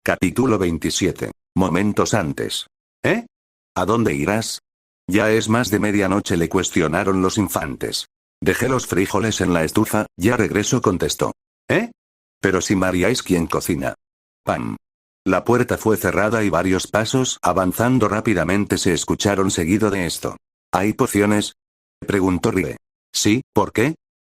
Capítulo 27. Momentos antes. ¿Eh? ¿A dónde irás? Ya es más de medianoche, le cuestionaron los infantes. Dejé los frijoles en la estufa, ya regreso, contestó. ¿Eh? Pero si María es quien cocina. ¡Pam! La puerta fue cerrada y varios pasos avanzando rápidamente se escucharon seguido de esto. ¿Hay pociones? Preguntó Rie. Sí, ¿por qué?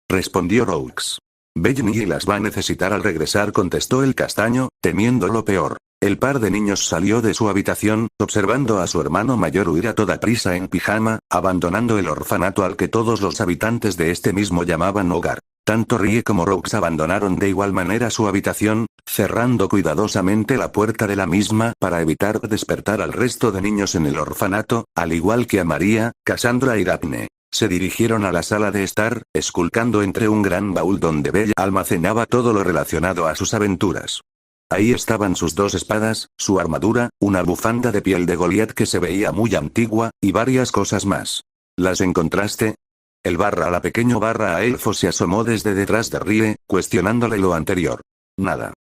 Respondió Roux. Bellini las va a necesitar al regresar, contestó el castaño, temiendo lo peor. El par de niños salió de su habitación, observando a su hermano mayor huir a toda prisa en pijama, abandonando el orfanato al que todos los habitantes de este mismo llamaban hogar. Tanto Rie como Roux abandonaron de igual manera su habitación, cerrando cuidadosamente la puerta de la misma para evitar despertar al resto de niños en el orfanato, al igual que a María, Cassandra y Daphne. Se dirigieron a la sala de estar, esculcando entre un gran baúl donde Bella almacenaba todo lo relacionado a sus aventuras. Ahí estaban sus dos espadas, su armadura, una bufanda de piel de Goliat que se veía muy antigua, y varias cosas más. ¿Las encontraste? La pequeño a elfo se asomó desde detrás de Rie, cuestionándole lo anterior. Nada.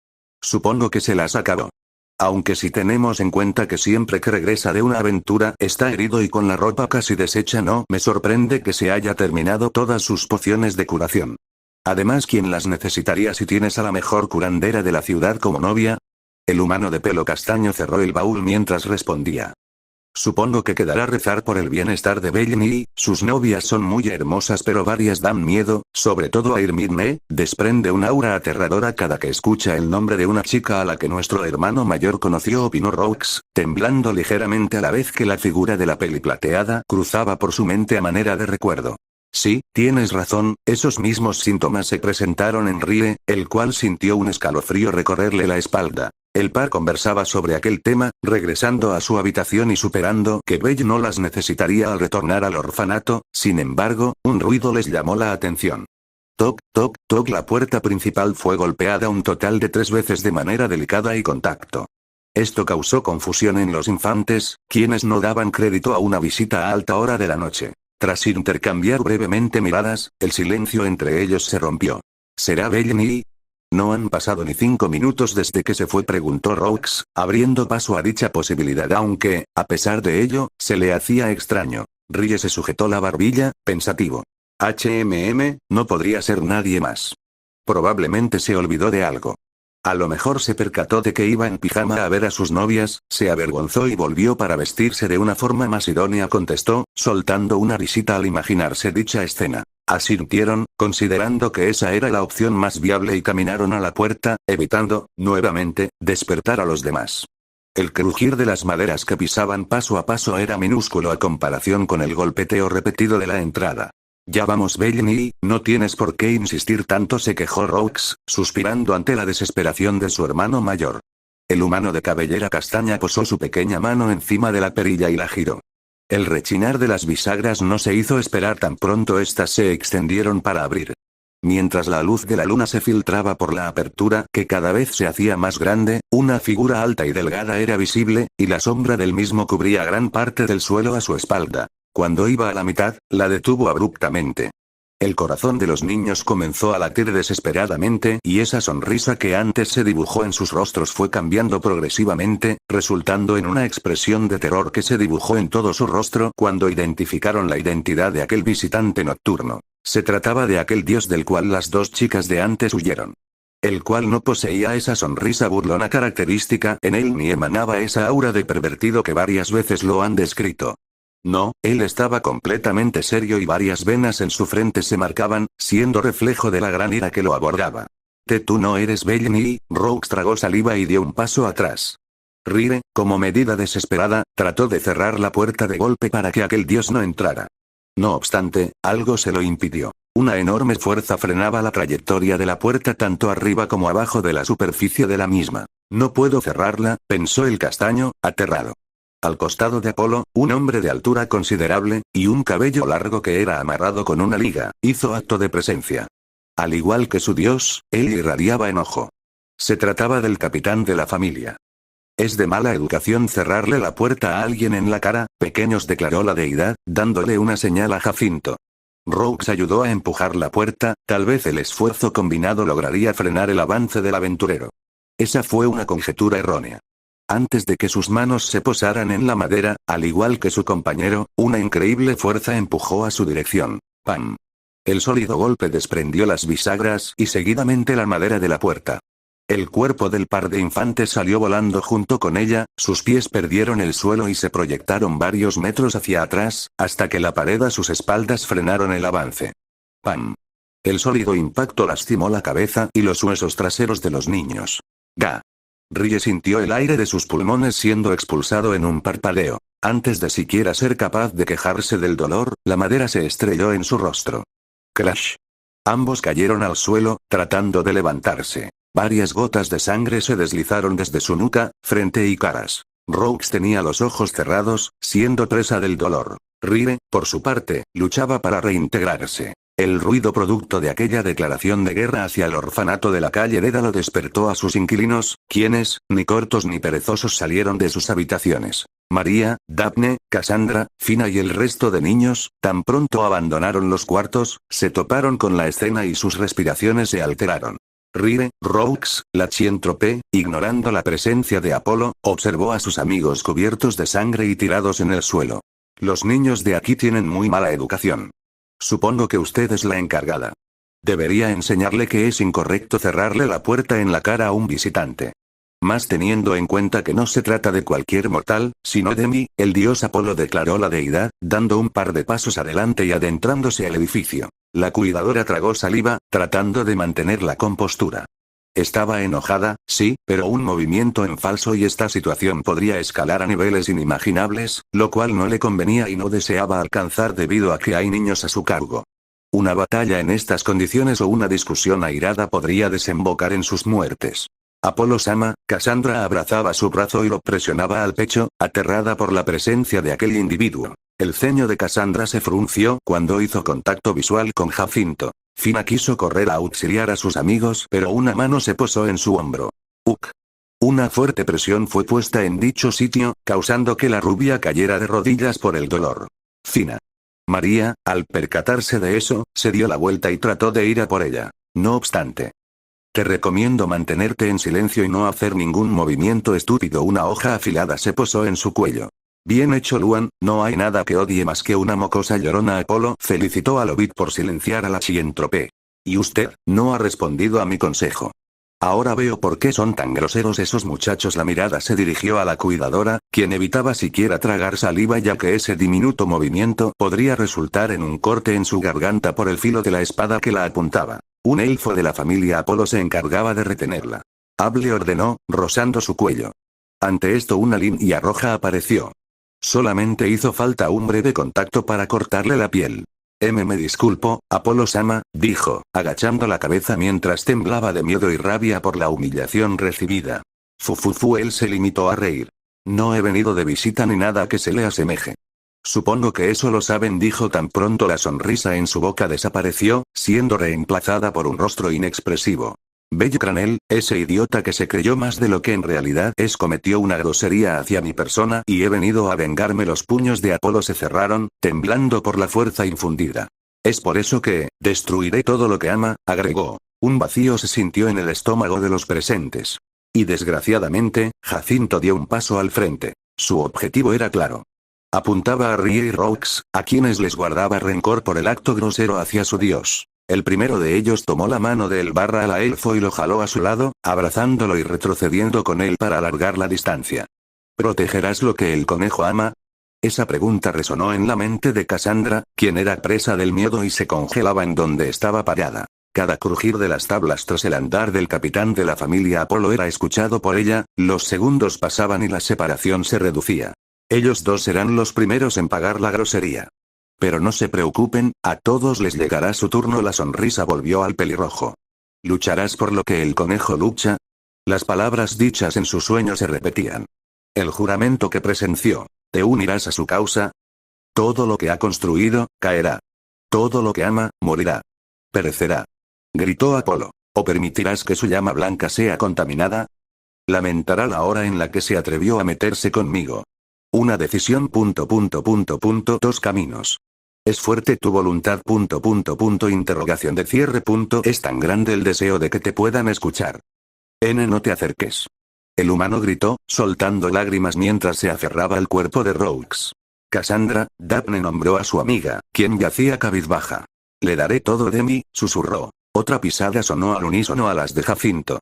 Supongo que se las acabó. Aunque si tenemos en cuenta que siempre que regresa de una aventura está herido y con la ropa casi deshecha, no me sorprende que se haya terminado todas sus pociones de curación. Además, ¿quién las necesitaría si tienes a la mejor curandera de la ciudad como novia? El humano de pelo castaño cerró el baúl mientras respondía. Supongo que quedará rezar por el bienestar de Bellini, sus novias son muy hermosas pero varias dan miedo, sobre todo a Irmine, desprende un aura aterradora cada que escucha el nombre de una chica a la que nuestro hermano mayor conoció, opinó Roux, temblando ligeramente a la vez que la figura de la peli plateada cruzaba por su mente a manera de recuerdo. Sí, tienes razón, esos mismos síntomas se presentaron en Rie, el cual sintió un escalofrío recorrerle la espalda. El par conversaba sobre aquel tema, regresando a su habitación y superando que Belle no las necesitaría al retornar al orfanato. Sin embargo, un ruido les llamó la atención. Toc, toc, toc, la puerta principal fue golpeada un total de 3 veces de manera delicada y con tacto. Esto causó confusión en los infantes, quienes no daban crédito a una visita a alta hora de la noche. Tras intercambiar brevemente miradas, el silencio entre ellos se rompió. ¿Será Bellini? No han pasado ni 5 minutos desde que se fue, preguntó Roux, abriendo paso a dicha posibilidad, aunque, a pesar de ello, se le hacía extraño. Rie se sujetó la barbilla, pensativo. No podría ser nadie más. Probablemente se olvidó de algo. A lo mejor se percató de que iba en pijama a ver a sus novias, se avergonzó y volvió para vestirse de una forma más idónea, contestó, soltando una risita al imaginarse dicha escena. Asintieron, considerando que esa era la opción más viable y caminaron a la puerta, evitando, nuevamente, despertar a los demás. El crujir de las maderas que pisaban paso a paso era minúsculo a comparación con el golpeteo repetido de la entrada. Ya vamos, Bellini, no tienes por qué insistir tanto, se quejó Roux, suspirando ante la desesperación de su hermano mayor. El humano de cabellera castaña posó su pequeña mano encima de la perilla y la giró. El rechinar de las bisagras no se hizo esperar, tan pronto éstas se extendieron para abrir. Mientras la luz de la luna se filtraba por la apertura, que cada vez se hacía más grande, una figura alta y delgada era visible, y la sombra del mismo cubría gran parte del suelo a su espalda. Cuando iba a la mitad, la detuvo abruptamente. El corazón de los niños comenzó a latir desesperadamente y esa sonrisa que antes se dibujó en sus rostros fue cambiando progresivamente, resultando en una expresión de terror que se dibujó en todo su rostro cuando identificaron la identidad de aquel visitante nocturno. Se trataba de aquel dios del cual las dos chicas de antes huyeron. El cual no poseía esa sonrisa burlona característica en él ni emanaba esa aura de pervertido que varias veces lo han descrito. No, él estaba completamente serio y varias venas en su frente se marcaban, siendo reflejo de la gran ira que lo abordaba. Tú no eres Bellini, Roux tragó saliva y dio un paso atrás. Rie, como medida desesperada, trató de cerrar la puerta de golpe para que aquel dios no entrara. No obstante, algo se lo impidió. Una enorme fuerza frenaba la trayectoria de la puerta tanto arriba como abajo de la superficie de la misma. No puedo cerrarla, pensó el castaño, aterrado. Al costado de Apolo, un hombre de altura considerable, y un cabello largo que era amarrado con una liga, hizo acto de presencia. Al igual que su dios, él irradiaba enojo. Se trataba del capitán de la familia. Es de mala educación cerrarle la puerta a alguien en la cara, pequeños, declaró la deidad, dándole una señal a Jacinto. Roux ayudó a empujar la puerta, tal vez el esfuerzo combinado lograría frenar el avance del aventurero. Esa fue una conjetura errónea. Antes de que sus manos se posaran en la madera, al igual que su compañero, una increíble fuerza empujó a su dirección. ¡Pam! El sólido golpe desprendió las bisagras y seguidamente la madera de la puerta. El cuerpo del par de infantes salió volando junto con ella, sus pies perdieron el suelo y se proyectaron varios metros hacia atrás, hasta que la pared a sus espaldas frenaron el avance. ¡Pam! El sólido impacto lastimó la cabeza y los huesos traseros de los niños. ¡Ga! Rie sintió el aire de sus pulmones siendo expulsado en un parpadeo. Antes de siquiera ser capaz de quejarse del dolor, la madera se estrelló en su rostro. ¡Crash! Ambos cayeron al suelo, tratando de levantarse. Varias gotas de sangre se deslizaron desde su nuca, frente y caras. Roux tenía los ojos cerrados, siendo presa del dolor. Rie, por su parte, luchaba para reintegrarse. El ruido producto de aquella declaración de guerra hacia el orfanato de la calle Dédalo despertó a sus inquilinos, quienes, ni cortos ni perezosos salieron de sus habitaciones. María, Daphne, Cassandra, Fina y el resto de niños, tan pronto abandonaron los cuartos, se toparon con la escena y sus respiraciones se alteraron. Rie, Roux, la Chien-Tropez, ignorando la presencia de Apolo, observó a sus amigos cubiertos de sangre y tirados en el suelo. Los niños de aquí tienen muy mala educación. Supongo que usted es la encargada. Debería enseñarle que es incorrecto cerrarle la puerta en la cara a un visitante. Más teniendo en cuenta que no se trata de cualquier mortal, sino de mí, el dios Apolo, declaró la deidad, dando un par de pasos adelante y adentrándose al edificio. La cuidadora tragó saliva, tratando de mantener la compostura. Estaba enojada, sí, pero un movimiento en falso y esta situación podría escalar a niveles inimaginables, lo cual no le convenía y no deseaba alcanzar debido a que hay niños a su cargo. Una batalla en estas condiciones o una discusión airada podría desembocar en sus muertes. Apolo-sama, Cassandra abrazaba su brazo y lo presionaba al pecho, aterrada por la presencia de aquel individuo. El ceño de Cassandra se frunció cuando hizo contacto visual con Jacinto. Fina quiso correr a auxiliar a sus amigos, pero una mano se posó en su hombro. ¡Uc! Una fuerte presión fue puesta en dicho sitio, causando que la rubia cayera de rodillas por el dolor. Fina. María, al percatarse de eso, se dio la vuelta y trató de ir a por ella. No obstante. Te recomiendo mantenerte en silencio y no hacer ningún movimiento estúpido. Una hoja afilada se posó en su cuello. Bien hecho, Luan, no hay nada que odie más que una mocosa llorona. Apolo felicitó a Lobit por silenciar a la Chien-Tropez. Y usted, no ha respondido a mi consejo. Ahora veo por qué son tan groseros esos muchachos. La mirada se dirigió a la cuidadora, quien evitaba siquiera tragar saliva ya que ese diminuto movimiento podría resultar en un corte en su garganta por el filo de la espada que la apuntaba. Un elfo de la familia Apolo se encargaba de retenerla. Hable, ordenó, rozando su cuello. Ante esto una línea roja apareció. Solamente hizo falta un breve contacto para cortarle la piel. Me disculpo, Apolo-sama, dijo, agachando la cabeza mientras temblaba de miedo y rabia por la humillación recibida. Él se limitó a reír. No he venido de visita ni nada que se le asemeje. Supongo que eso lo saben, dijo tan pronto la sonrisa en su boca desapareció, siendo reemplazada por un rostro inexpresivo. Bello Cranel, ese idiota que se creyó más de lo que en realidad es, cometió una grosería hacia mi persona y he venido a vengarme. Los puños de Apolo se cerraron, temblando por la fuerza infundida. Es por eso que, destruiré todo lo que ama, agregó. Un vacío se sintió en el estómago de los presentes. Y desgraciadamente, Jacinto dio un paso al frente. Su objetivo era claro. Apuntaba a Rie y Roux, a quienes les guardaba rencor por el acto grosero hacia su dios. El primero de ellos tomó la mano de el elfo y lo jaló a su lado, abrazándolo y retrocediendo con él para alargar la distancia. ¿Protegerás lo que el conejo ama? Esa pregunta resonó en la mente de Cassandra, quien era presa del miedo y se congelaba en donde estaba parada. Cada crujir de las tablas tras el andar del capitán de la familia Apolo era escuchado por ella, los segundos pasaban y la separación se reducía. Ellos dos serán los primeros en pagar la grosería. Pero no se preocupen, a todos les llegará su turno. La sonrisa volvió al pelirrojo. ¿Lucharás por lo que el conejo lucha? Las palabras dichas en su sueño se repetían. El juramento que presenció. ¿Te unirás a su causa? Todo lo que ha construido, caerá. Todo lo que ama, morirá. Perecerá. Gritó Apolo. ¿O permitirás que su llama blanca sea contaminada? Lamentará la hora en la que se atrevió a meterse conmigo. Una decisión. Dos caminos. ¿Es fuerte tu voluntad? Interrogación de cierre. Es tan grande el deseo de que te puedan escuchar. No te acerques. El humano gritó, soltando lágrimas mientras se aferraba al cuerpo de Roux. Cassandra, Daphne nombró a su amiga, quien yacía cabizbaja. Le daré todo de mí, susurró. Otra pisada sonó al unísono a las de Jacinto.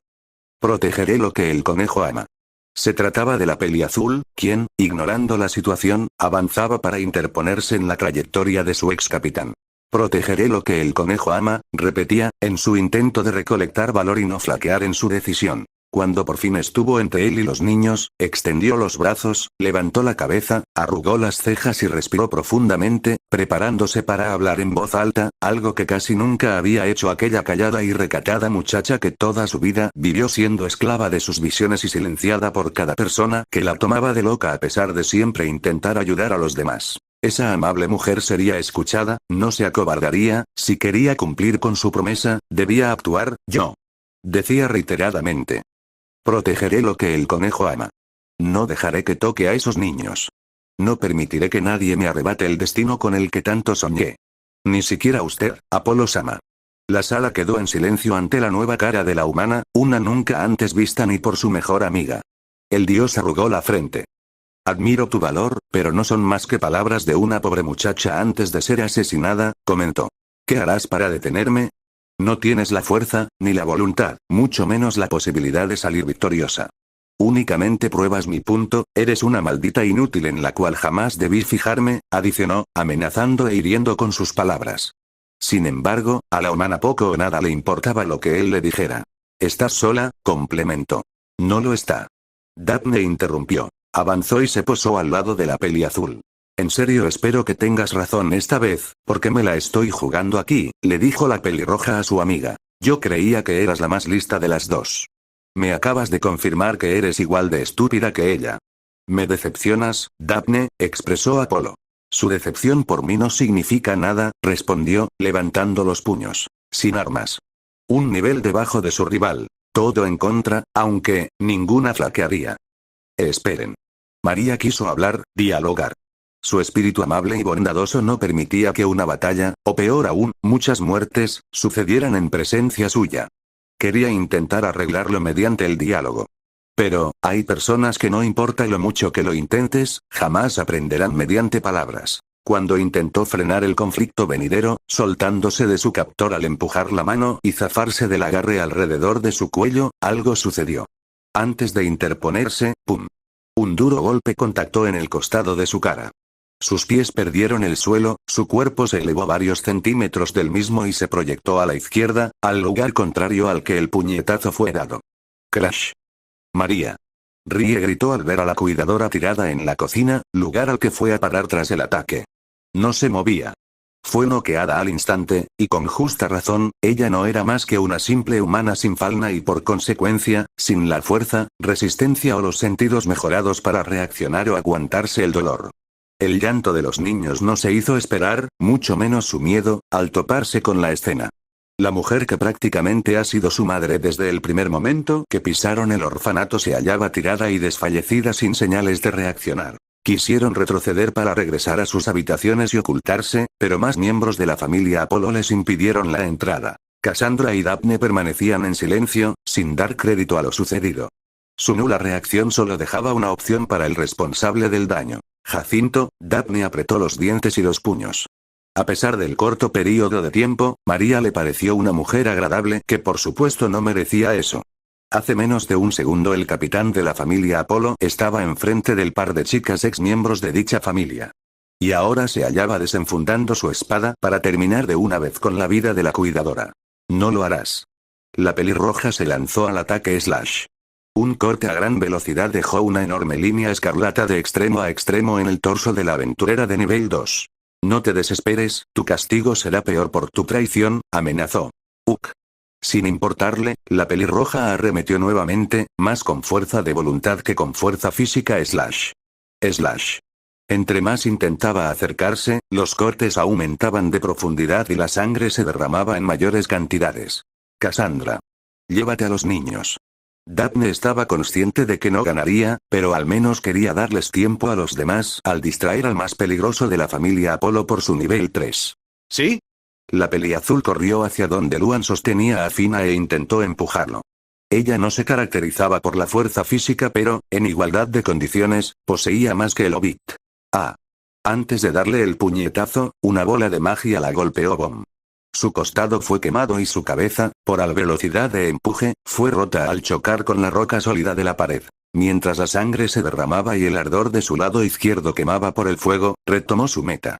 Protegeré lo que el conejo ama. Se trataba de la peliazul, quien, ignorando la situación, avanzaba para interponerse en la trayectoria de su ex capitán. Protegeré lo que el conejo ama, repetía, en su intento de recolectar valor y no flaquear en su decisión. Cuando por fin estuvo entre él y los niños, extendió los brazos, levantó la cabeza, arrugó las cejas y respiró profundamente, preparándose para hablar en voz alta, algo que casi nunca había hecho aquella callada y recatada muchacha que toda su vida vivió siendo esclava de sus visiones y silenciada por cada persona que la tomaba de loca a pesar de siempre intentar ayudar a los demás. Esa amable mujer sería escuchada, no se acobardaría, si quería cumplir con su promesa, debía actuar, yo. Decía reiteradamente. Protegeré lo que el conejo ama. No dejaré que toque a esos niños. No permitiré que nadie me arrebate el destino con el que tanto soñé. Ni siquiera usted, Apolo-sama. La sala quedó en silencio ante la nueva cara de la humana, una nunca antes vista ni por su mejor amiga. El dios arrugó la frente. Admiro tu valor, pero no son más que palabras de una pobre muchacha antes de ser asesinada, comentó. ¿Qué harás para detenerme? No tienes la fuerza, ni la voluntad, mucho menos la posibilidad de salir victoriosa. Únicamente pruebas mi punto, eres una maldita inútil en la cual jamás debí fijarme, adicionó, amenazando e hiriendo con sus palabras. Sin embargo, a la humana poco o nada le importaba lo que él le dijera. ¿Estás sola?, complementó. No lo está. Daphne interrumpió. Avanzó y se posó al lado de la peliazul. En serio espero que tengas razón esta vez, porque me la estoy jugando aquí, le dijo la pelirroja a su amiga. Yo creía que eras la más lista de las dos. Me acabas de confirmar que eres igual de estúpida que ella. Me decepcionas, Daphne, expresó Apolo. Su decepción por mí no significa nada, respondió, levantando los puños. Sin armas. Un nivel debajo de su rival. Todo en contra, aunque, ninguna flaquearía. Esperen. María quiso hablar, dialogar. Su espíritu amable y bondadoso no permitía que una batalla, o peor aún, muchas muertes, sucedieran en presencia suya. Quería intentar arreglarlo mediante el diálogo. Pero, hay personas que no importa lo mucho que lo intentes, jamás aprenderán mediante palabras. Cuando intentó frenar el conflicto venidero, soltándose de su captor al empujar la mano y zafarse del agarre alrededor de su cuello, algo sucedió. Antes de interponerse, ¡pum! Un duro golpe contactó en el costado de su cara. Sus pies perdieron el suelo, su cuerpo se elevó varios centímetros del mismo y se proyectó a la izquierda, al lugar contrario al que el puñetazo fue dado. ¡Crash! María. Rie gritó al ver a la cuidadora tirada en la cocina, lugar al que fue a parar tras el ataque. No se movía. Fue noqueada al instante, y con justa razón, ella no era más que una simple humana sin falna y por consecuencia, sin la fuerza, resistencia o los sentidos mejorados para reaccionar o aguantarse el dolor. El llanto de los niños no se hizo esperar, mucho menos su miedo, al toparse con la escena. La mujer que prácticamente ha sido su madre desde el primer momento que pisaron el orfanato se hallaba tirada y desfallecida sin señales de reaccionar. Quisieron retroceder para regresar a sus habitaciones y ocultarse, pero más miembros de la familia Apolo les impidieron la entrada. Cassandra y Daphne permanecían en silencio, sin dar crédito a lo sucedido. Su nula reacción solo dejaba una opción para el responsable del daño. Jacinto. Daphne apretó los dientes y los puños. A pesar del corto período de tiempo, María le pareció una mujer agradable que por supuesto no merecía eso. Hace menos de un segundo el capitán de la familia Apolo estaba enfrente del par de chicas ex miembros de dicha familia. Y ahora se hallaba desenfundando su espada para terminar de una vez con la vida de la cuidadora. No lo harás. La pelirroja se lanzó al ataque slash. Un corte a gran velocidad dejó una enorme línea escarlata de extremo a extremo en el torso de la aventurera de nivel 2. No te desesperes, tu castigo será peor por tu traición, amenazó. Sin importarle, la pelirroja arremetió nuevamente, más con fuerza de voluntad que con fuerza física slash. Entre más intentaba acercarse, los cortes aumentaban de profundidad y la sangre se derramaba en mayores cantidades. Cassandra. Llévate a los niños. Daphne estaba consciente de que no ganaría, pero al menos quería darles tiempo a los demás al distraer al más peligroso de la familia Apolo por su nivel 3. ¿Sí? La peliazul corrió hacia donde Luan sostenía a Fina e intentó empujarlo. Ella no se caracterizaba por la fuerza física pero, en igualdad de condiciones, poseía más que el Hobbit. Ah. Antes de darle el puñetazo, una bola de magia la golpeó Bom. Su costado fue quemado y su cabeza, por la velocidad de empuje, fue rota al chocar con la roca sólida de la pared. Mientras la sangre se derramaba y el ardor de su lado izquierdo quemaba por el fuego, retomó su meta.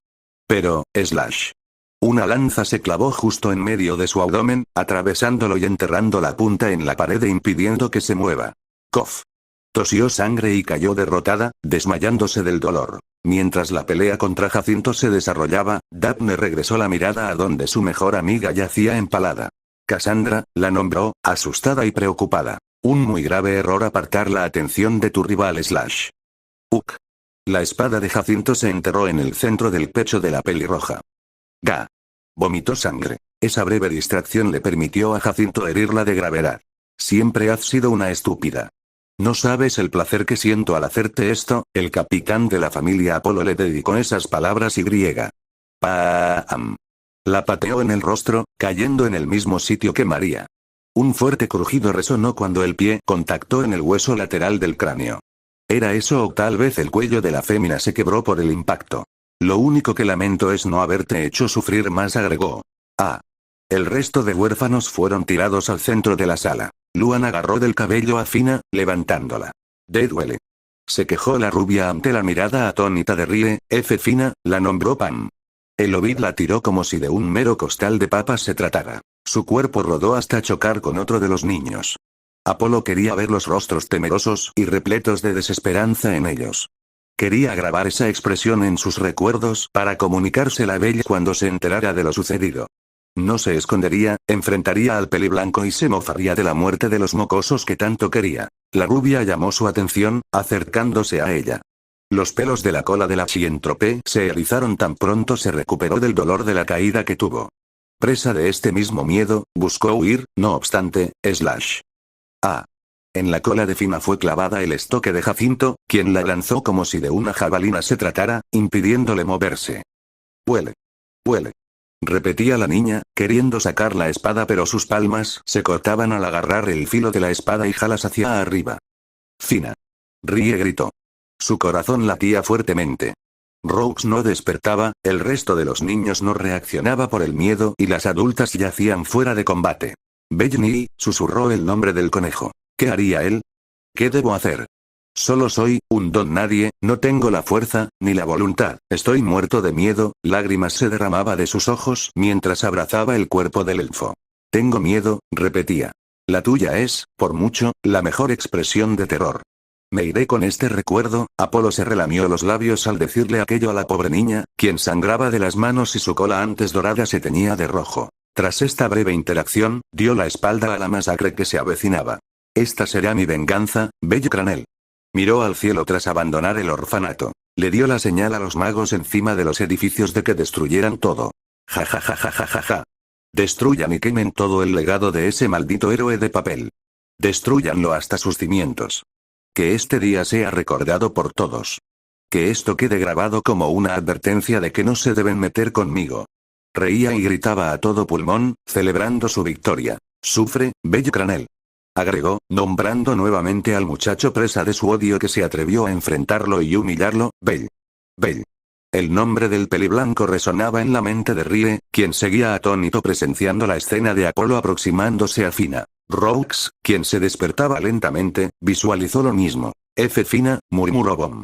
Pero, slash. Una lanza se clavó justo en medio de su abdomen, atravesándolo y enterrando la punta en la pared e impidiendo que se mueva. Cof. Tosió sangre y cayó derrotada, desmayándose del dolor. Mientras la pelea contra Jacinto se desarrollaba, Daphne regresó la mirada a donde su mejor amiga yacía empalada. Cassandra, la nombró, asustada y preocupada. Un muy grave error apartar la atención de tu rival slash. Uk. La espada de Jacinto se enterró en el centro del pecho de la pelirroja. Ga. Vomitó sangre. Esa breve distracción le permitió a Jacinto herirla de gravedad. Siempre has sido una estúpida. No sabes el placer que siento al hacerte esto, el capitán de la familia Apolo le dedicó esas palabras y griega. ¡Pam! La pateó en el rostro, cayendo en el mismo sitio que María. Un fuerte crujido resonó cuando el pie contactó en el hueso lateral del cráneo. ¿Era eso o tal vez el cuello de la fémina se quebró por el impacto? Lo único que lamento es no haberte hecho sufrir más, agregó. Ah. El resto de huérfanos fueron tirados al centro de la sala. Luan agarró del cabello a Fina, levantándola. Duele. Se quejó la rubia ante la mirada atónita de Rie. Fina, la nombró Pam. El Hobbit la tiró como si de un mero costal de papas se tratara. Su cuerpo rodó hasta chocar con otro de los niños. Apolo quería ver los rostros temerosos y repletos de desesperanza en ellos. Quería grabar esa expresión en sus recuerdos para comunicársela a Bella cuando se enterara de lo sucedido. No se escondería, enfrentaría al peliblanco y se mofaría de la muerte de los mocosos que tanto quería. La rubia llamó su atención, acercándose a ella. Los pelos de la cola de la Chientrope se erizaron tan pronto se recuperó del dolor de la caída que tuvo. Presa de este mismo miedo, buscó huir, no obstante, slash. Ah. En la cola de Fina fue clavada el estoque de Jacinto, quien la lanzó como si de una jabalina se tratara, impidiéndole moverse. Huele. Huele. Repetía la niña, queriendo sacar la espada pero sus palmas se cortaban al agarrar el filo de la espada y jalas hacia arriba. Fina. Rie gritó. Su corazón latía fuertemente. Roux no despertaba, el resto de los niños no reaccionaba por el miedo y las adultas yacían fuera de combate. Bellny, susurró el nombre del conejo. ¿Qué haría él? ¿Qué debo hacer? Solo soy un don nadie, no tengo la fuerza, ni la voluntad, estoy muerto de miedo, lágrimas se derramaba de sus ojos mientras abrazaba el cuerpo del elfo. Tengo miedo, repetía. La tuya es, por mucho, la mejor expresión de terror. Me iré con este recuerdo. Apolo se relamió los labios al decirle aquello a la pobre niña, quien sangraba de las manos y su cola antes dorada se teñía de rojo. Tras esta breve interacción, dio la espalda a la masacre que se avecinaba. Esta será mi venganza, bello Cranel. Miró al cielo tras abandonar el orfanato. Le dio la señal a los magos encima de los edificios de que destruyeran todo. Ja ja ja ja ja ja ja. Destruyan y quemen todo el legado de ese maldito héroe de papel. Destrúyanlo hasta sus cimientos. Que este día sea recordado por todos. Que esto quede grabado como una advertencia de que no se deben meter conmigo. Reía y gritaba a todo pulmón, celebrando su victoria. Sufre, bello Cranel. Agregó, nombrando nuevamente al muchacho presa de su odio que se atrevió a enfrentarlo y humillarlo, Bell. Bell. El nombre del peliblanco resonaba en la mente de Rie, quien seguía atónito presenciando la escena de Apolo aproximándose a Fina. Roux, quien se despertaba lentamente, visualizó lo mismo. Fina, murmuró Bom.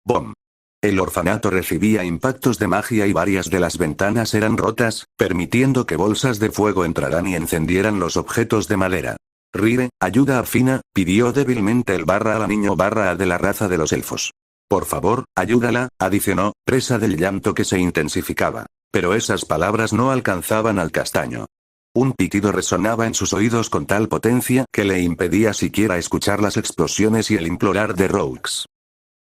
Bom. El orfanato recibía impactos de magia y varias de las ventanas eran rotas, permitiendo que bolsas de fuego entraran y encendieran los objetos de madera. Rie, ayuda a Fina, pidió débilmente el barra a la niño barra a de la raza de los elfos. Por favor, ayúdala, adicionó, presa del llanto que se intensificaba. Pero esas palabras no alcanzaban al castaño. Un pitido resonaba en sus oídos con tal potencia que le impedía siquiera escuchar las explosiones y el implorar de Roux.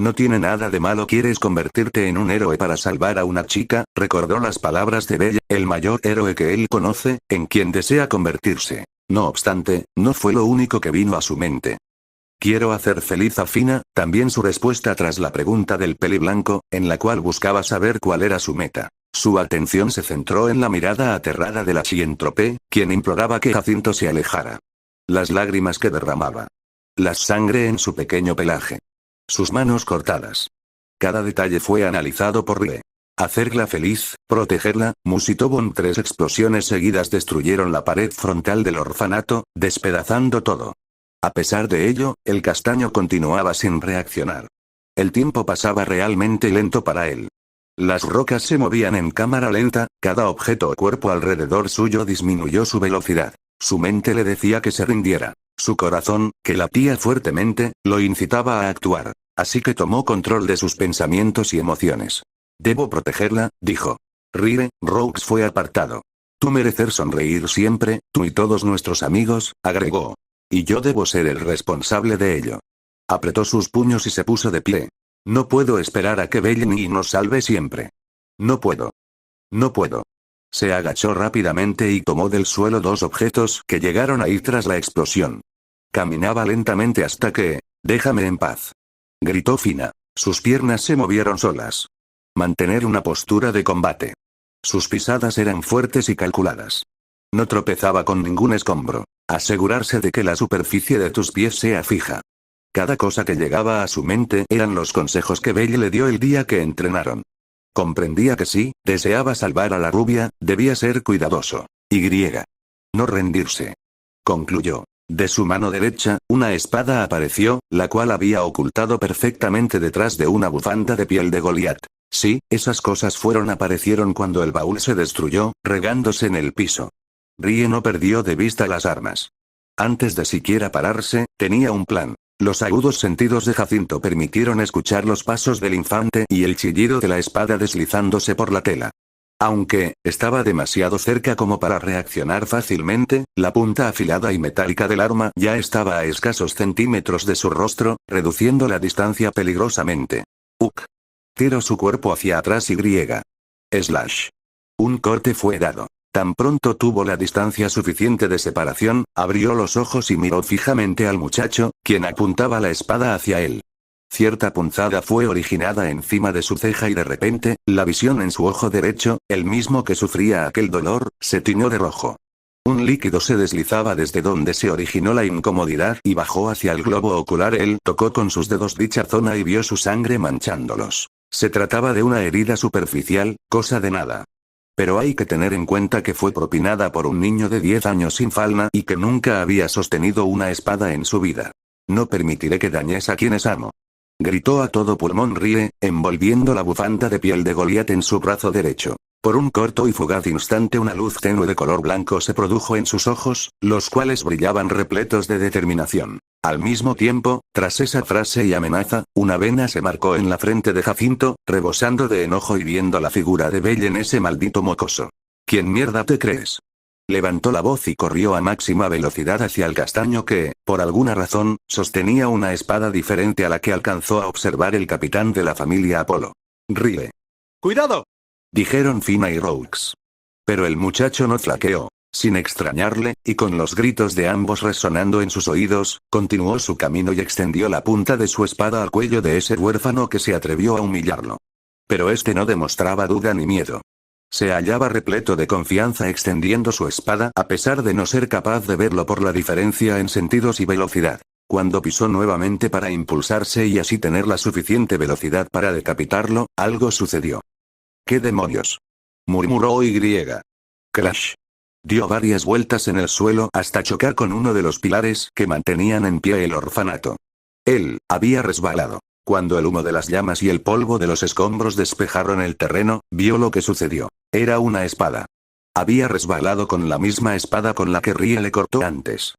No tiene nada de malo, quieres convertirte en un héroe para salvar a una chica, recordó las palabras de Bella, el mayor héroe que él conoce, en quien desea convertirse. No obstante, no fue lo único que vino a su mente. Quiero hacer feliz a Fina, también su respuesta tras la pregunta del peliblanco, en la cual buscaba saber cuál era su meta. Su atención se centró en la mirada aterrada de la Chientrope, quien imploraba que Jacinto se alejara. Las lágrimas que derramaba. La sangre en su pequeño pelaje. Sus manos cortadas. Cada detalle fue analizado por Rie. Hacerla feliz, protegerla, Musitobon. 3 explosiones seguidas destruyeron la pared frontal del orfanato, despedazando todo. A pesar de ello, el castaño continuaba sin reaccionar. El tiempo pasaba realmente lento para él. Las rocas se movían en cámara lenta, cada objeto o cuerpo alrededor suyo disminuyó su velocidad. Su mente le decía que se rindiera. Su corazón, que latía fuertemente, lo incitaba a actuar. Así que tomó control de sus pensamientos y emociones. Debo protegerla, dijo. Rie, Roux fue apartado. Tú merecer sonreír siempre, tú y todos nuestros amigos, agregó. Y yo debo ser el responsable de ello. Apretó sus puños y se puso de pie. No puedo esperar a que Bellini nos salve siempre. No puedo. No puedo. Se agachó rápidamente y tomó del suelo 2 objetos que llegaron ahí tras la explosión. Caminaba lentamente hasta que... Déjame en paz. Gritó Fina. Sus piernas se movieron solas. Mantener una postura de combate. Sus pisadas eran fuertes y calculadas. No tropezaba con ningún escombro. Asegurarse de que la superficie de tus pies sea fija. Cada cosa que llegaba a su mente eran los consejos que Belle le dio el día que entrenaron. Comprendía que si deseaba salvar a la rubia, debía ser cuidadoso. No rendirse. Concluyó. De su mano derecha, una espada apareció, la cual había ocultado perfectamente detrás de una bufanda de piel de Goliat. Sí, esas cosas aparecieron cuando el baúl se destruyó, regándose en el piso. Rie no perdió de vista las armas. Antes de siquiera pararse, tenía un plan. Los agudos sentidos de Jacinto permitieron escuchar los pasos del infante y el chillido de la espada deslizándose por la tela. Aunque, estaba demasiado cerca como para reaccionar fácilmente, la punta afilada y metálica del arma ya estaba a escasos centímetros de su rostro, reduciendo la distancia peligrosamente. Tiró su cuerpo hacia atrás y Slash. Un corte fue dado. Tan pronto tuvo la distancia suficiente de separación, abrió los ojos y miró fijamente al muchacho, quien apuntaba la espada hacia él. Cierta punzada fue originada encima de su ceja y de repente, la visión en su ojo derecho, el mismo que sufría aquel dolor, se tiñó de rojo. Un líquido se deslizaba desde donde se originó la incomodidad y bajó hacia el globo ocular. Él tocó con sus dedos dicha zona y vio su sangre manchándolos. Se trataba de una herida superficial, cosa de nada. Pero hay que tener en cuenta que fue propinada por un niño de 10 años sin falda y que nunca había sostenido una espada en su vida. No permitiré que dañes a quienes amo. Gritó a todo pulmón Rie, envolviendo la bufanda de piel de Goliat en su brazo derecho. Por un corto y fugaz instante una luz tenue de color blanco se produjo en sus ojos, los cuales brillaban repletos de determinación. Al mismo tiempo, tras esa frase y amenaza, una vena se marcó en la frente de Jacinto, rebosando de enojo y viendo la figura de Belle en ese maldito mocoso. ¿Quién mierda te crees? Levantó la voz y corrió a máxima velocidad hacia el castaño que, por alguna razón, sostenía una espada diferente a la que alcanzó a observar el capitán de la familia Apolo. Rie. ¡Cuidado!, dijeron Fina y Roux. Pero el muchacho no flaqueó. Sin extrañarle, y con los gritos de ambos resonando en sus oídos, continuó su camino y extendió la punta de su espada al cuello de ese huérfano que se atrevió a humillarlo. Pero este no demostraba duda ni miedo. Se hallaba repleto de confianza extendiendo su espada a pesar de no ser capaz de verlo por la diferencia en sentidos y velocidad. Cuando pisó nuevamente para impulsarse y así tener la suficiente velocidad para decapitarlo, algo sucedió. ¿Qué demonios?, murmuró Y. Crash. Dio varias vueltas en el suelo hasta chocar con uno de los pilares que mantenían en pie el orfanato. Él había resbalado. Cuando el humo de las llamas y el polvo de los escombros despejaron el terreno, vio lo que sucedió. Era una espada. Había resbalado con la misma espada con la que Rie le cortó antes.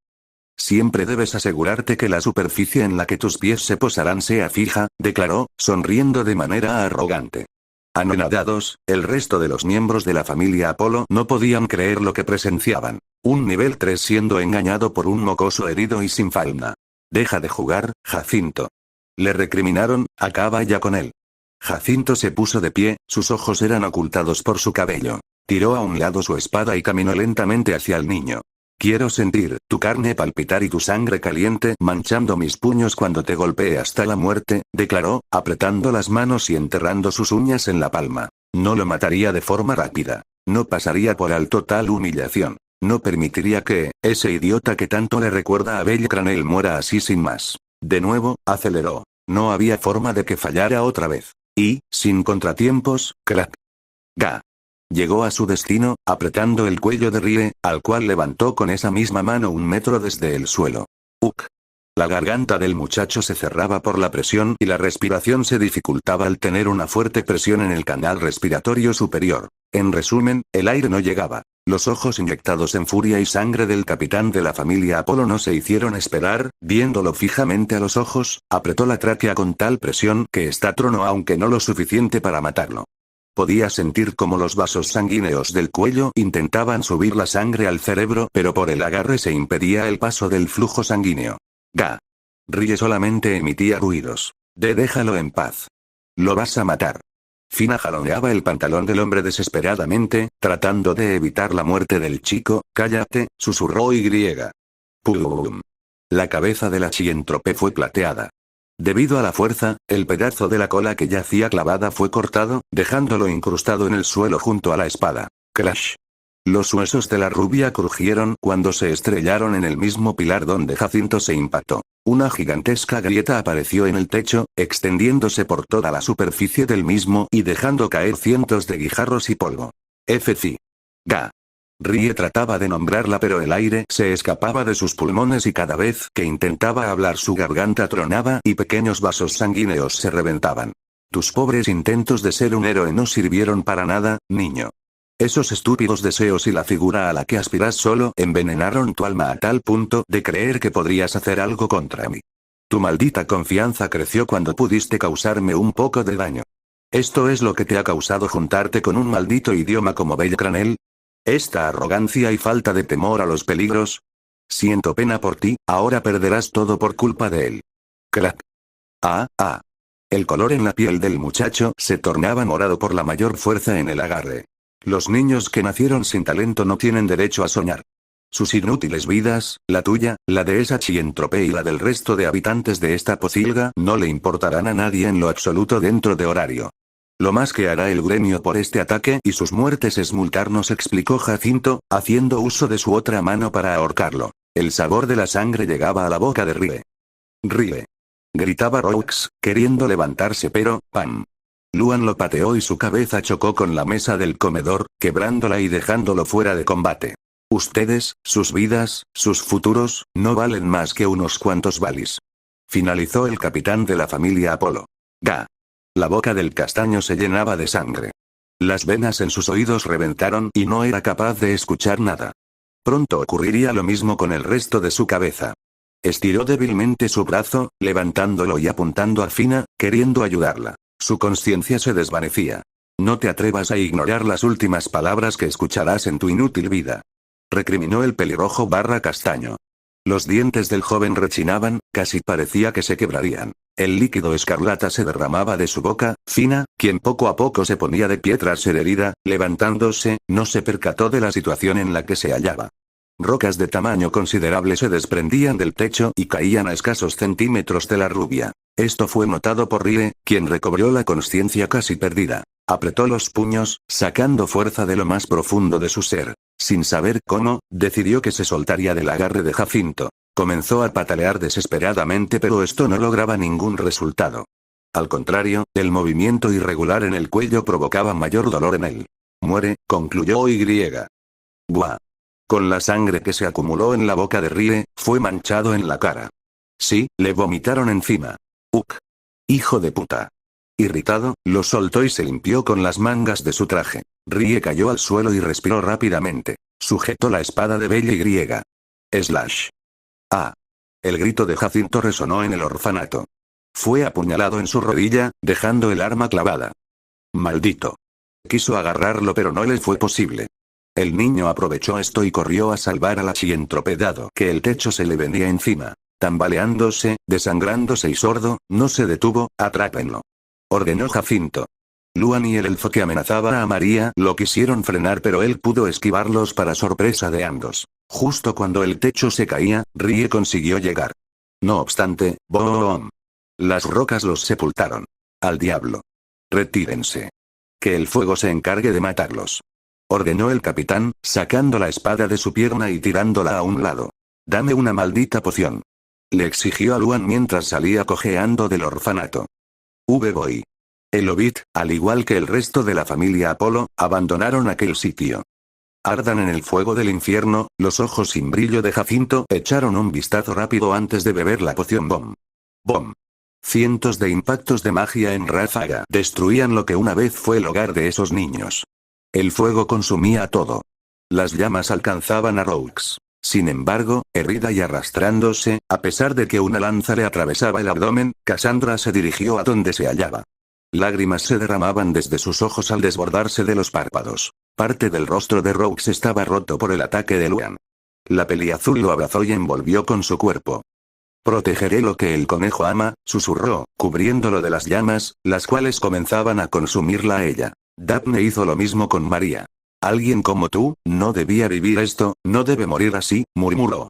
Siempre debes asegurarte que la superficie en la que tus pies se posarán sea fija, declaró, sonriendo de manera arrogante. Anonadados, el resto de los miembros de la familia Apolo no podían creer lo que presenciaban. Un nivel 3 siendo engañado por un mocoso herido y sin falda. Deja de jugar, Jacinto. Le recriminaron, acaba ya con él. Jacinto se puso de pie, sus ojos eran ocultados por su cabello. Tiró a un lado su espada y caminó lentamente hacia el niño. Quiero sentir tu carne palpitar y tu sangre caliente manchando mis puños cuando te golpee hasta la muerte, declaró, apretando las manos y enterrando sus uñas en la palma. No lo mataría de forma rápida. No pasaría por alto tal humillación. No permitiría que, ese idiota que tanto le recuerda a Belcranel muera así sin más. De nuevo, aceleró. No había forma de que fallara otra vez. Y, sin contratiempos, crack. Ga. Llegó a su destino, apretando el cuello de Rie, al cual levantó con esa misma mano 1 metro desde el suelo. Uk. La garganta del muchacho se cerraba por la presión y la respiración se dificultaba al tener una fuerte presión en el canal respiratorio superior. En resumen, el aire no llegaba. Los ojos inyectados en furia y sangre del capitán de la familia Apolo no se hicieron esperar, viéndolo fijamente a los ojos, apretó la tráquea con tal presión que ésta tronó aunque no lo suficiente para matarlo. Podía sentir cómo los vasos sanguíneos del cuello intentaban subir la sangre al cerebro, pero por el agarre se impedía el paso del flujo sanguíneo. Ga. Rie solamente emitía ruidos. Déjalo en paz. Lo vas a matar. Fina jaloneaba el pantalón del hombre desesperadamente, tratando de evitar la muerte del chico. Cállate, susurró Y. Pum. La cabeza de la Chientrope fue plateada. Debido a la fuerza, el pedazo de la cola que yacía clavada fue cortado, dejándolo incrustado en el suelo junto a la espada. Crash. Los huesos de la rubia crujieron cuando se estrellaron en el mismo pilar donde Jacinto se impactó. Una gigantesca grieta apareció en el techo, extendiéndose por toda la superficie del mismo y dejando caer cientos de guijarros y polvo. Fci. Ga. Rie trataba de nombrarla pero el aire se escapaba de sus pulmones y cada vez que intentaba hablar su garganta tronaba y pequeños vasos sanguíneos se reventaban. Tus pobres intentos de ser un héroe no sirvieron para nada, niño. Esos estúpidos deseos y la figura a la que aspiras solo envenenaron tu alma a tal punto de creer que podrías hacer algo contra mí. Tu maldita confianza creció cuando pudiste causarme un poco de daño. ¿Esto es lo que te ha causado juntarte con un maldito idioma como Belcranel? ¿Esta arrogancia y falta de temor a los peligros? Siento pena por ti, ahora perderás todo por culpa de él. Crack. El color en la piel del muchacho se tornaba morado por la mayor fuerza en el agarre. Los niños que nacieron sin talento no tienen derecho a soñar. Sus inútiles vidas, la tuya, la de esa Chientrope y la del resto de habitantes de esta pocilga, no le importarán a nadie en lo absoluto dentro de horario. Lo más que hará el gremio por este ataque y sus muertes es multarnos, explicó Jacinto, haciendo uso de su otra mano para ahorcarlo. El sabor de la sangre llegaba a la boca de Rie. Rie. Gritaba Roux, queriendo levantarse pero, ¡pam! Luan lo pateó y su cabeza chocó con la mesa del comedor, quebrándola y dejándolo fuera de combate. Ustedes, sus vidas, sus futuros, no valen más que unos cuantos balis. Finalizó el capitán de la familia Apolo. Ga. La boca del castaño se llenaba de sangre. Las venas en sus oídos reventaron y no era capaz de escuchar nada. Pronto ocurriría lo mismo con el resto de su cabeza. Estiró débilmente su brazo, levantándolo y apuntando a Fina, queriendo ayudarla. Su conciencia se desvanecía. No te atrevas a ignorar las últimas palabras que escucharás en tu inútil vida. Recriminó el pelirrojo barra castaño. Los dientes del joven rechinaban, casi parecía que se quebrarían. El líquido escarlata se derramaba de su boca. Fina, quien poco a poco se ponía de pie tras ser herida, levantándose, no se percató de la situación en la que se hallaba. Rocas de tamaño considerable se desprendían del techo y caían a escasos centímetros de la rubia. Esto fue notado por Rie, quien recobró la consciencia casi perdida. Apretó los puños, sacando fuerza de lo más profundo de su ser. Sin saber cómo, decidió que se soltaría del agarre de Jacinto. Comenzó a patalear desesperadamente pero esto no lograba ningún resultado. Al contrario, el movimiento irregular en el cuello provocaba mayor dolor en él. Muere, concluyó Y. Buah. Con la sangre que se acumuló en la boca de Rie, fue manchado en la cara. Sí, le vomitaron encima. Hijo de puta. Irritado, lo soltó y se limpió con las mangas de su traje. Rie cayó al suelo y respiró rápidamente. Sujetó la espada de Bella Y. Slash. El grito de Jacinto resonó en el orfanato. Fue apuñalado en su rodilla, dejando el arma clavada. Maldito. Quiso agarrarlo pero no le fue posible. El niño aprovechó esto y corrió a salvar a la Chientrope dado que el techo se le venía encima. Tambaleándose, desangrándose y sordo, no se detuvo. Atrápenlo. Ordenó Jacinto. Luan y el elfo que amenazaba a María lo quisieron frenar pero él pudo esquivarlos para sorpresa de ambos. Justo cuando el techo se caía, Rie consiguió llegar. No obstante, ¡boom! Las rocas los sepultaron. Al diablo. Retírense. Que el fuego se encargue de matarlos. ordenó el capitán, sacando la espada de su pierna y tirándola a un lado. Dame una maldita poción. Le exigió a Luan mientras salía cojeando del orfanato. Voy. El Hobbit, al igual que el resto de la familia Apolo, abandonaron aquel sitio. Ardan en el fuego del infierno, los ojos sin brillo de Jacinto echaron un vistazo rápido antes de beber la poción Bom. Bom. Cientos de impactos de magia en ráfaga destruían lo que una vez fue el hogar de esos niños. El fuego consumía todo. Las llamas alcanzaban a Roux. Sin embargo, herida y arrastrándose, a pesar de que una lanza le atravesaba el abdomen, Cassandra se dirigió a donde se hallaba. Lágrimas se derramaban desde sus ojos al desbordarse de los párpados. Parte del rostro de Roux estaba roto por el ataque de Luan. La peliazul lo abrazó y envolvió con su cuerpo. Protegeré lo que el conejo ama, susurró, cubriéndolo de las llamas, las cuales comenzaban a consumirla a ella. Daphne hizo lo mismo con María. Alguien como tú, no debía vivir esto, no debe morir así, murmuró.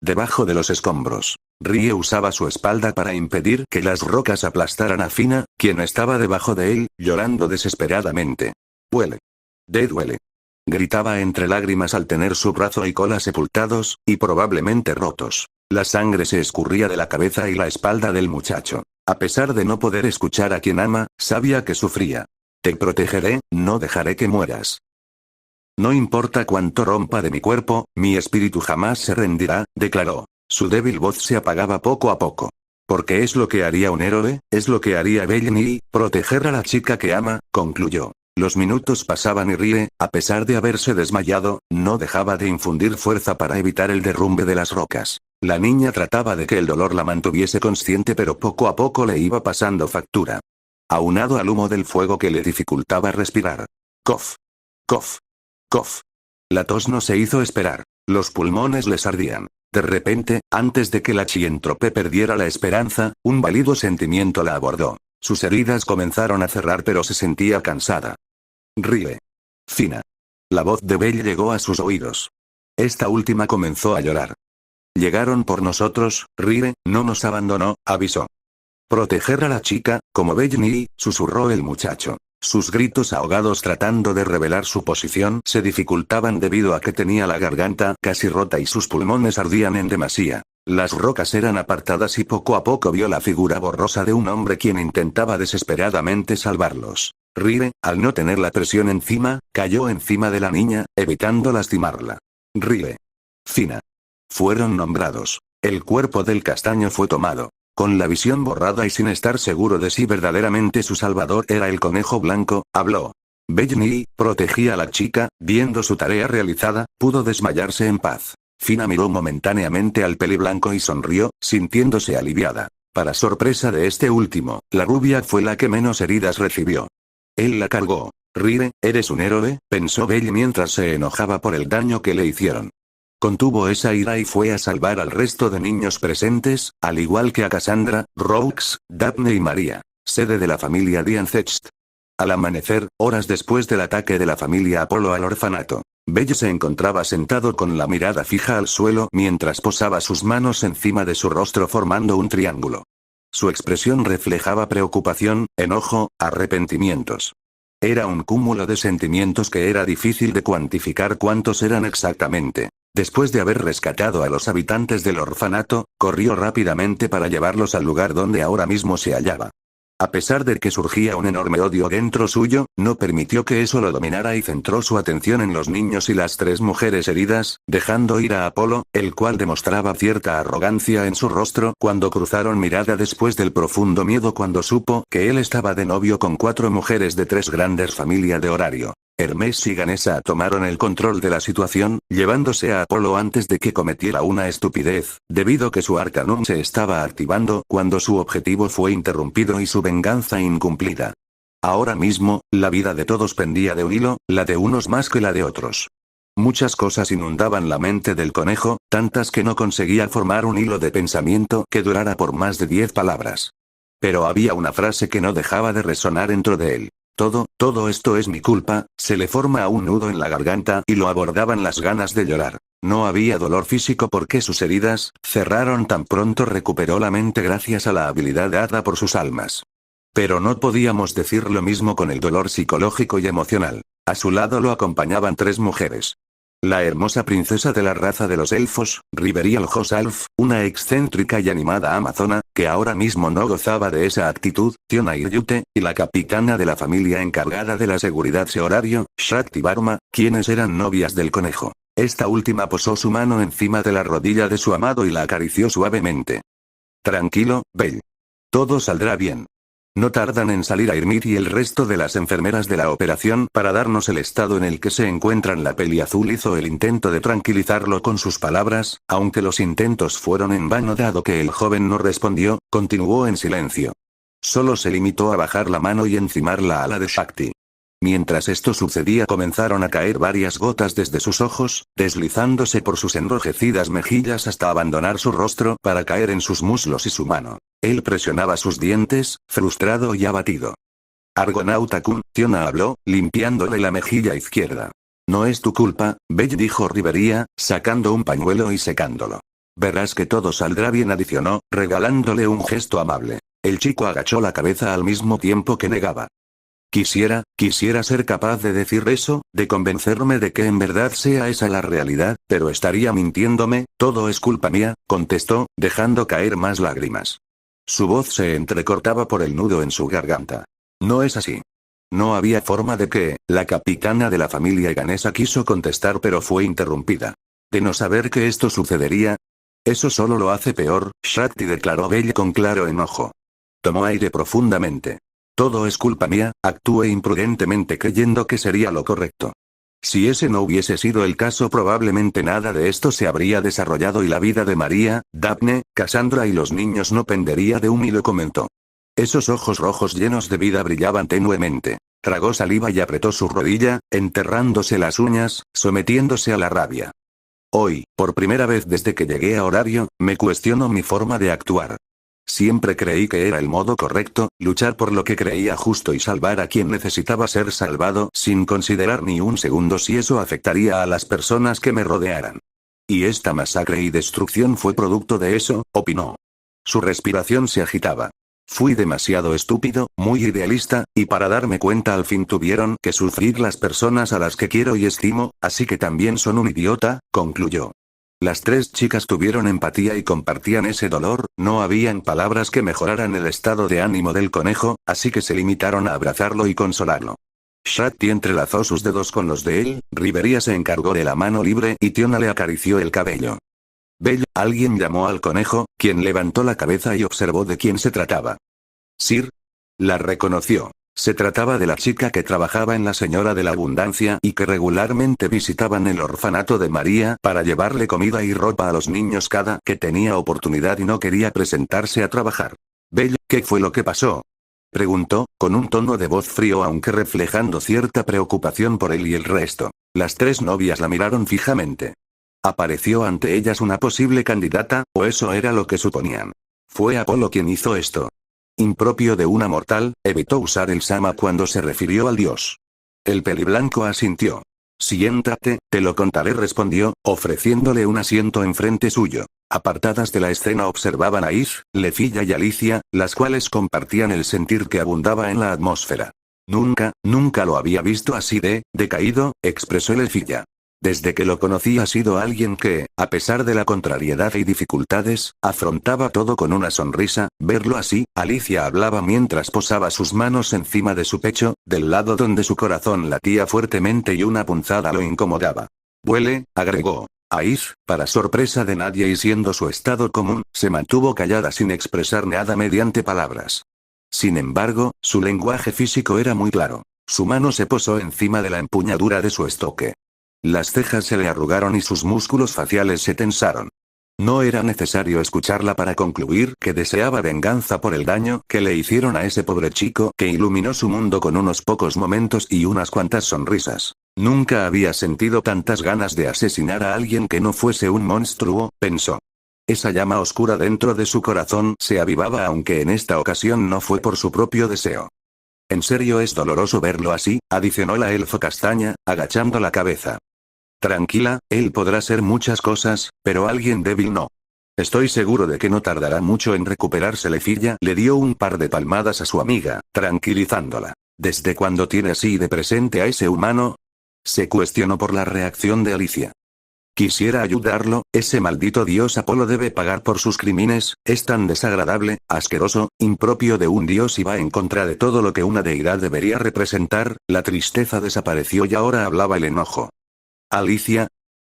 Debajo de los escombros. Rie usaba su espalda para impedir que las rocas aplastaran a Fina, quien estaba debajo de él, llorando desesperadamente. Duele. Duele. Gritaba entre lágrimas al tener su brazo y cola sepultados, y probablemente rotos. La sangre se escurría de la cabeza y la espalda del muchacho. A pesar de no poder escuchar a quien ama, sabía que sufría. Te protegeré, no dejaré que mueras. No importa cuánto rompa de mi cuerpo, mi espíritu jamás se rendirá, declaró. Su débil voz se apagaba poco a poco. Porque es lo que haría un héroe, es lo que haría Bellini, proteger a la chica que ama, concluyó. Los minutos pasaban y Rie, a pesar de haberse desmayado, no dejaba de infundir fuerza para evitar el derrumbe de las rocas. La niña trataba de que el dolor la mantuviese consciente, pero poco a poco le iba pasando factura. Aunado al humo del fuego que le dificultaba respirar. Cof. Cof. Cof. La tos no se hizo esperar. Los pulmones les ardían. De repente, antes de que la Chientrope perdiera la esperanza, un válido sentimiento la abordó. Sus heridas comenzaron a cerrar, pero se sentía cansada. Rie. Fina. La voz de Belle llegó a sus oídos. Esta última comenzó a llorar. Llegaron por nosotros, Rie, no nos abandonó, avisó. Proteger a la chica, como Bellini, susurró el muchacho. Sus gritos ahogados tratando de revelar su posición se dificultaban debido a que tenía la garganta casi rota y sus pulmones ardían en demasía. Las rocas eran apartadas y poco a poco vio la figura borrosa de un hombre quien intentaba desesperadamente salvarlos. Rie, al no tener la presión encima, cayó encima de la niña, evitando lastimarla. Rie. Fina. Fueron nombrados. El cuerpo del castaño fue tomado. Con la visión borrada y sin estar seguro de si verdaderamente su salvador era el conejo blanco, habló. Bellini, protegía a la chica, viendo su tarea realizada, pudo desmayarse en paz. Fina miró momentáneamente al peliblanco y sonrió, sintiéndose aliviada. Para sorpresa de este último, la rubia fue la que menos heridas recibió. Él la cargó. Rie, eres un héroe, pensó Belle mientras se enojaba por el daño que le hicieron. Contuvo esa ira y fue a salvar al resto de niños presentes, al igual que a Cassandra, Roux, Daphne y María, sede de la familia Diancecht. Al amanecer, horas después del ataque de la familia Apolo al orfanato, Belle se encontraba sentado con la mirada fija al suelo mientras posaba sus manos encima de su rostro formando un triángulo. Su expresión reflejaba preocupación, enojo, arrepentimientos. Era un cúmulo de sentimientos que era difícil de cuantificar cuántos eran exactamente. Después de haber rescatado a los habitantes del orfanato, corrió rápidamente para llevarlos al lugar donde ahora mismo se hallaba. A pesar de que surgía un enorme odio dentro suyo, no permitió que eso lo dominara y centró su atención en los niños y las 3 mujeres heridas, dejando ir a Apolo, el cual demostraba cierta arrogancia en su rostro cuando cruzaron mirada después del profundo miedo cuando supo que él estaba de novio con 4 mujeres de 3 grandes familias de Horario. Hermes y Ganesa tomaron el control de la situación, llevándose a Apolo antes de que cometiera una estupidez, debido que su Arcanum se estaba activando cuando su objetivo fue interrumpido y su venganza incumplida. Ahora mismo, la vida de todos pendía de un hilo, la de unos más que la de otros. Muchas cosas inundaban la mente del conejo, tantas que no conseguía formar un hilo de pensamiento que durara por más de 10 palabras. Pero había una frase que no dejaba de resonar dentro de él. Todo esto es mi culpa, se le forma un nudo en la garganta y lo abordaban las ganas de llorar. No había dolor físico porque sus heridas cerraron tan pronto recuperó la mente gracias a la habilidad dada por sus almas. Pero no podíamos decir lo mismo con el dolor psicológico y emocional. A su lado lo acompañaban 3 mujeres. La hermosa princesa de la raza de los elfos, Riverial Hosalf, una excéntrica y animada amazona, que ahora mismo no gozaba de esa actitud, Tiona Iryute, y la capitana de la familia encargada de la seguridad Seorario, Shakti Varma, quienes eran novias del conejo. Esta última posó su mano encima de la rodilla de su amado y la acarició suavemente. Tranquilo, Bell. Todo saldrá bien. No tardan en salir a Ymir y el resto de las enfermeras de la operación para darnos el estado en el que se encuentran. La peli azul hizo el intento de tranquilizarlo con sus palabras, aunque los intentos fueron en vano dado que el joven no respondió, continuó en silencio. Solo se limitó a bajar la mano y encimar la ala de Shakti. Mientras esto sucedía comenzaron a caer varias gotas desde sus ojos, deslizándose por sus enrojecidas mejillas hasta abandonar su rostro para caer en sus muslos y su mano. Él presionaba sus dientes, frustrado y abatido. Argonauta-kun, Tiona habló, limpiándole la mejilla izquierda. No es tu culpa, Bell, dijo Rivería, sacando un pañuelo y secándolo. Verás que todo saldrá bien, adicionó, regalándole un gesto amable. El chico agachó la cabeza al mismo tiempo que negaba. Quisiera ser capaz de decir eso, de convencerme de que en verdad sea esa la realidad, pero estaría mintiéndome, todo es culpa mía, contestó, dejando caer más lágrimas. Su voz se entrecortaba por el nudo en su garganta. No es así. No había forma de que, la capitana de la familia ganesa quiso contestar pero fue interrumpida. De no saber que esto sucedería. Eso solo lo hace peor, Shakti, declaró Bell con claro enojo. Tomó aire profundamente. Todo es culpa mía, actué imprudentemente creyendo que sería lo correcto. Si ese no hubiese sido el caso, probablemente nada de esto se habría desarrollado y la vida de María, Daphne, Cassandra y los niños no pendería de un hilo, comentó. Esos ojos rojos llenos de vida brillaban tenuemente. Tragó saliva y apretó su rodilla, enterrándose las uñas, sometiéndose a la rabia. Hoy, por primera vez desde que llegué a Horario, me cuestiono mi forma de actuar. Siempre creí que era el modo correcto, luchar por lo que creía justo y salvar a quien necesitaba ser salvado sin considerar ni un segundo si eso afectaría a las personas que me rodearan. Y esta masacre y destrucción fue producto de eso, opinó. Su respiración se agitaba. Fui demasiado estúpido, muy idealista, y para darme cuenta al fin tuvieron que sufrir las personas a las que quiero y estimo, así que también son un idiota, concluyó. Las 3 chicas tuvieron empatía y compartían ese dolor, no habían palabras que mejoraran el estado de ánimo del conejo, así que se limitaron a abrazarlo y consolarlo. Shakti entrelazó sus dedos con los de él, Rivería se encargó de la mano libre y Tiona le acarició el cabello. Bell, alguien llamó al conejo, quien levantó la cabeza y observó de quién se trataba. Sir. La reconoció. Se trataba de la chica que trabajaba en la Señora de la Abundancia y que regularmente visitaban el orfanato de María para llevarle comida y ropa a los niños cada que tenía oportunidad y no quería presentarse a trabajar. Bell, ¿qué fue lo que pasó? Preguntó, con un tono de voz frío aunque reflejando cierta preocupación por él y el resto. Las 3 novias la miraron fijamente. ¿Apareció ante ellas una posible candidata, o eso era lo que suponían? Fue Apolo quien hizo esto. Impropio de una mortal, evitó usar el sama cuando se refirió al dios. El peliblanco asintió. Siéntate, te lo contaré, respondió, ofreciéndole un asiento enfrente suyo. Apartadas de la escena observaban a Is, Lefilla y Alicia, las cuales compartían el sentir que abundaba en la atmósfera. Nunca lo había visto así de decaído, expresó Lefilla. Desde que lo conocí ha sido alguien que, a pesar de la contrariedad y dificultades, afrontaba todo con una sonrisa. Verlo así, Alicia hablaba mientras posaba sus manos encima de su pecho, del lado donde su corazón latía fuertemente y una punzada lo incomodaba. Huele, agregó. Ais, para sorpresa de nadie y siendo su estado común, se mantuvo callada sin expresar nada mediante palabras. Sin embargo, su lenguaje físico era muy claro. Su mano se posó encima de la empuñadura de su estoque. Las cejas se le arrugaron y sus músculos faciales se tensaron. No era necesario escucharla para concluir que deseaba venganza por el daño que le hicieron a ese pobre chico que iluminó su mundo con unos pocos momentos y unas cuantas sonrisas. Nunca había sentido tantas ganas de asesinar a alguien que no fuese un monstruo, pensó. Esa llama oscura dentro de su corazón se avivaba aunque en esta ocasión no fue por su propio deseo. En serio es doloroso verlo así, adicionó la elfo castaña, agachando la cabeza. Tranquila, él podrá ser muchas cosas, pero alguien débil no. Estoy seguro de que no tardará mucho en recuperarse. Lefilla le dio un par de palmadas a su amiga, tranquilizándola. ¿Desde cuándo tiene así de presente a ese humano? Se cuestionó por la reacción de Alicia. Quisiera ayudarlo, ese maldito dios Apolo debe pagar por sus crímenes, es tan desagradable, asqueroso, impropio de un dios y va en contra de todo lo que una deidad debería representar. La tristeza desapareció y ahora hablaba el enojo. Alicia.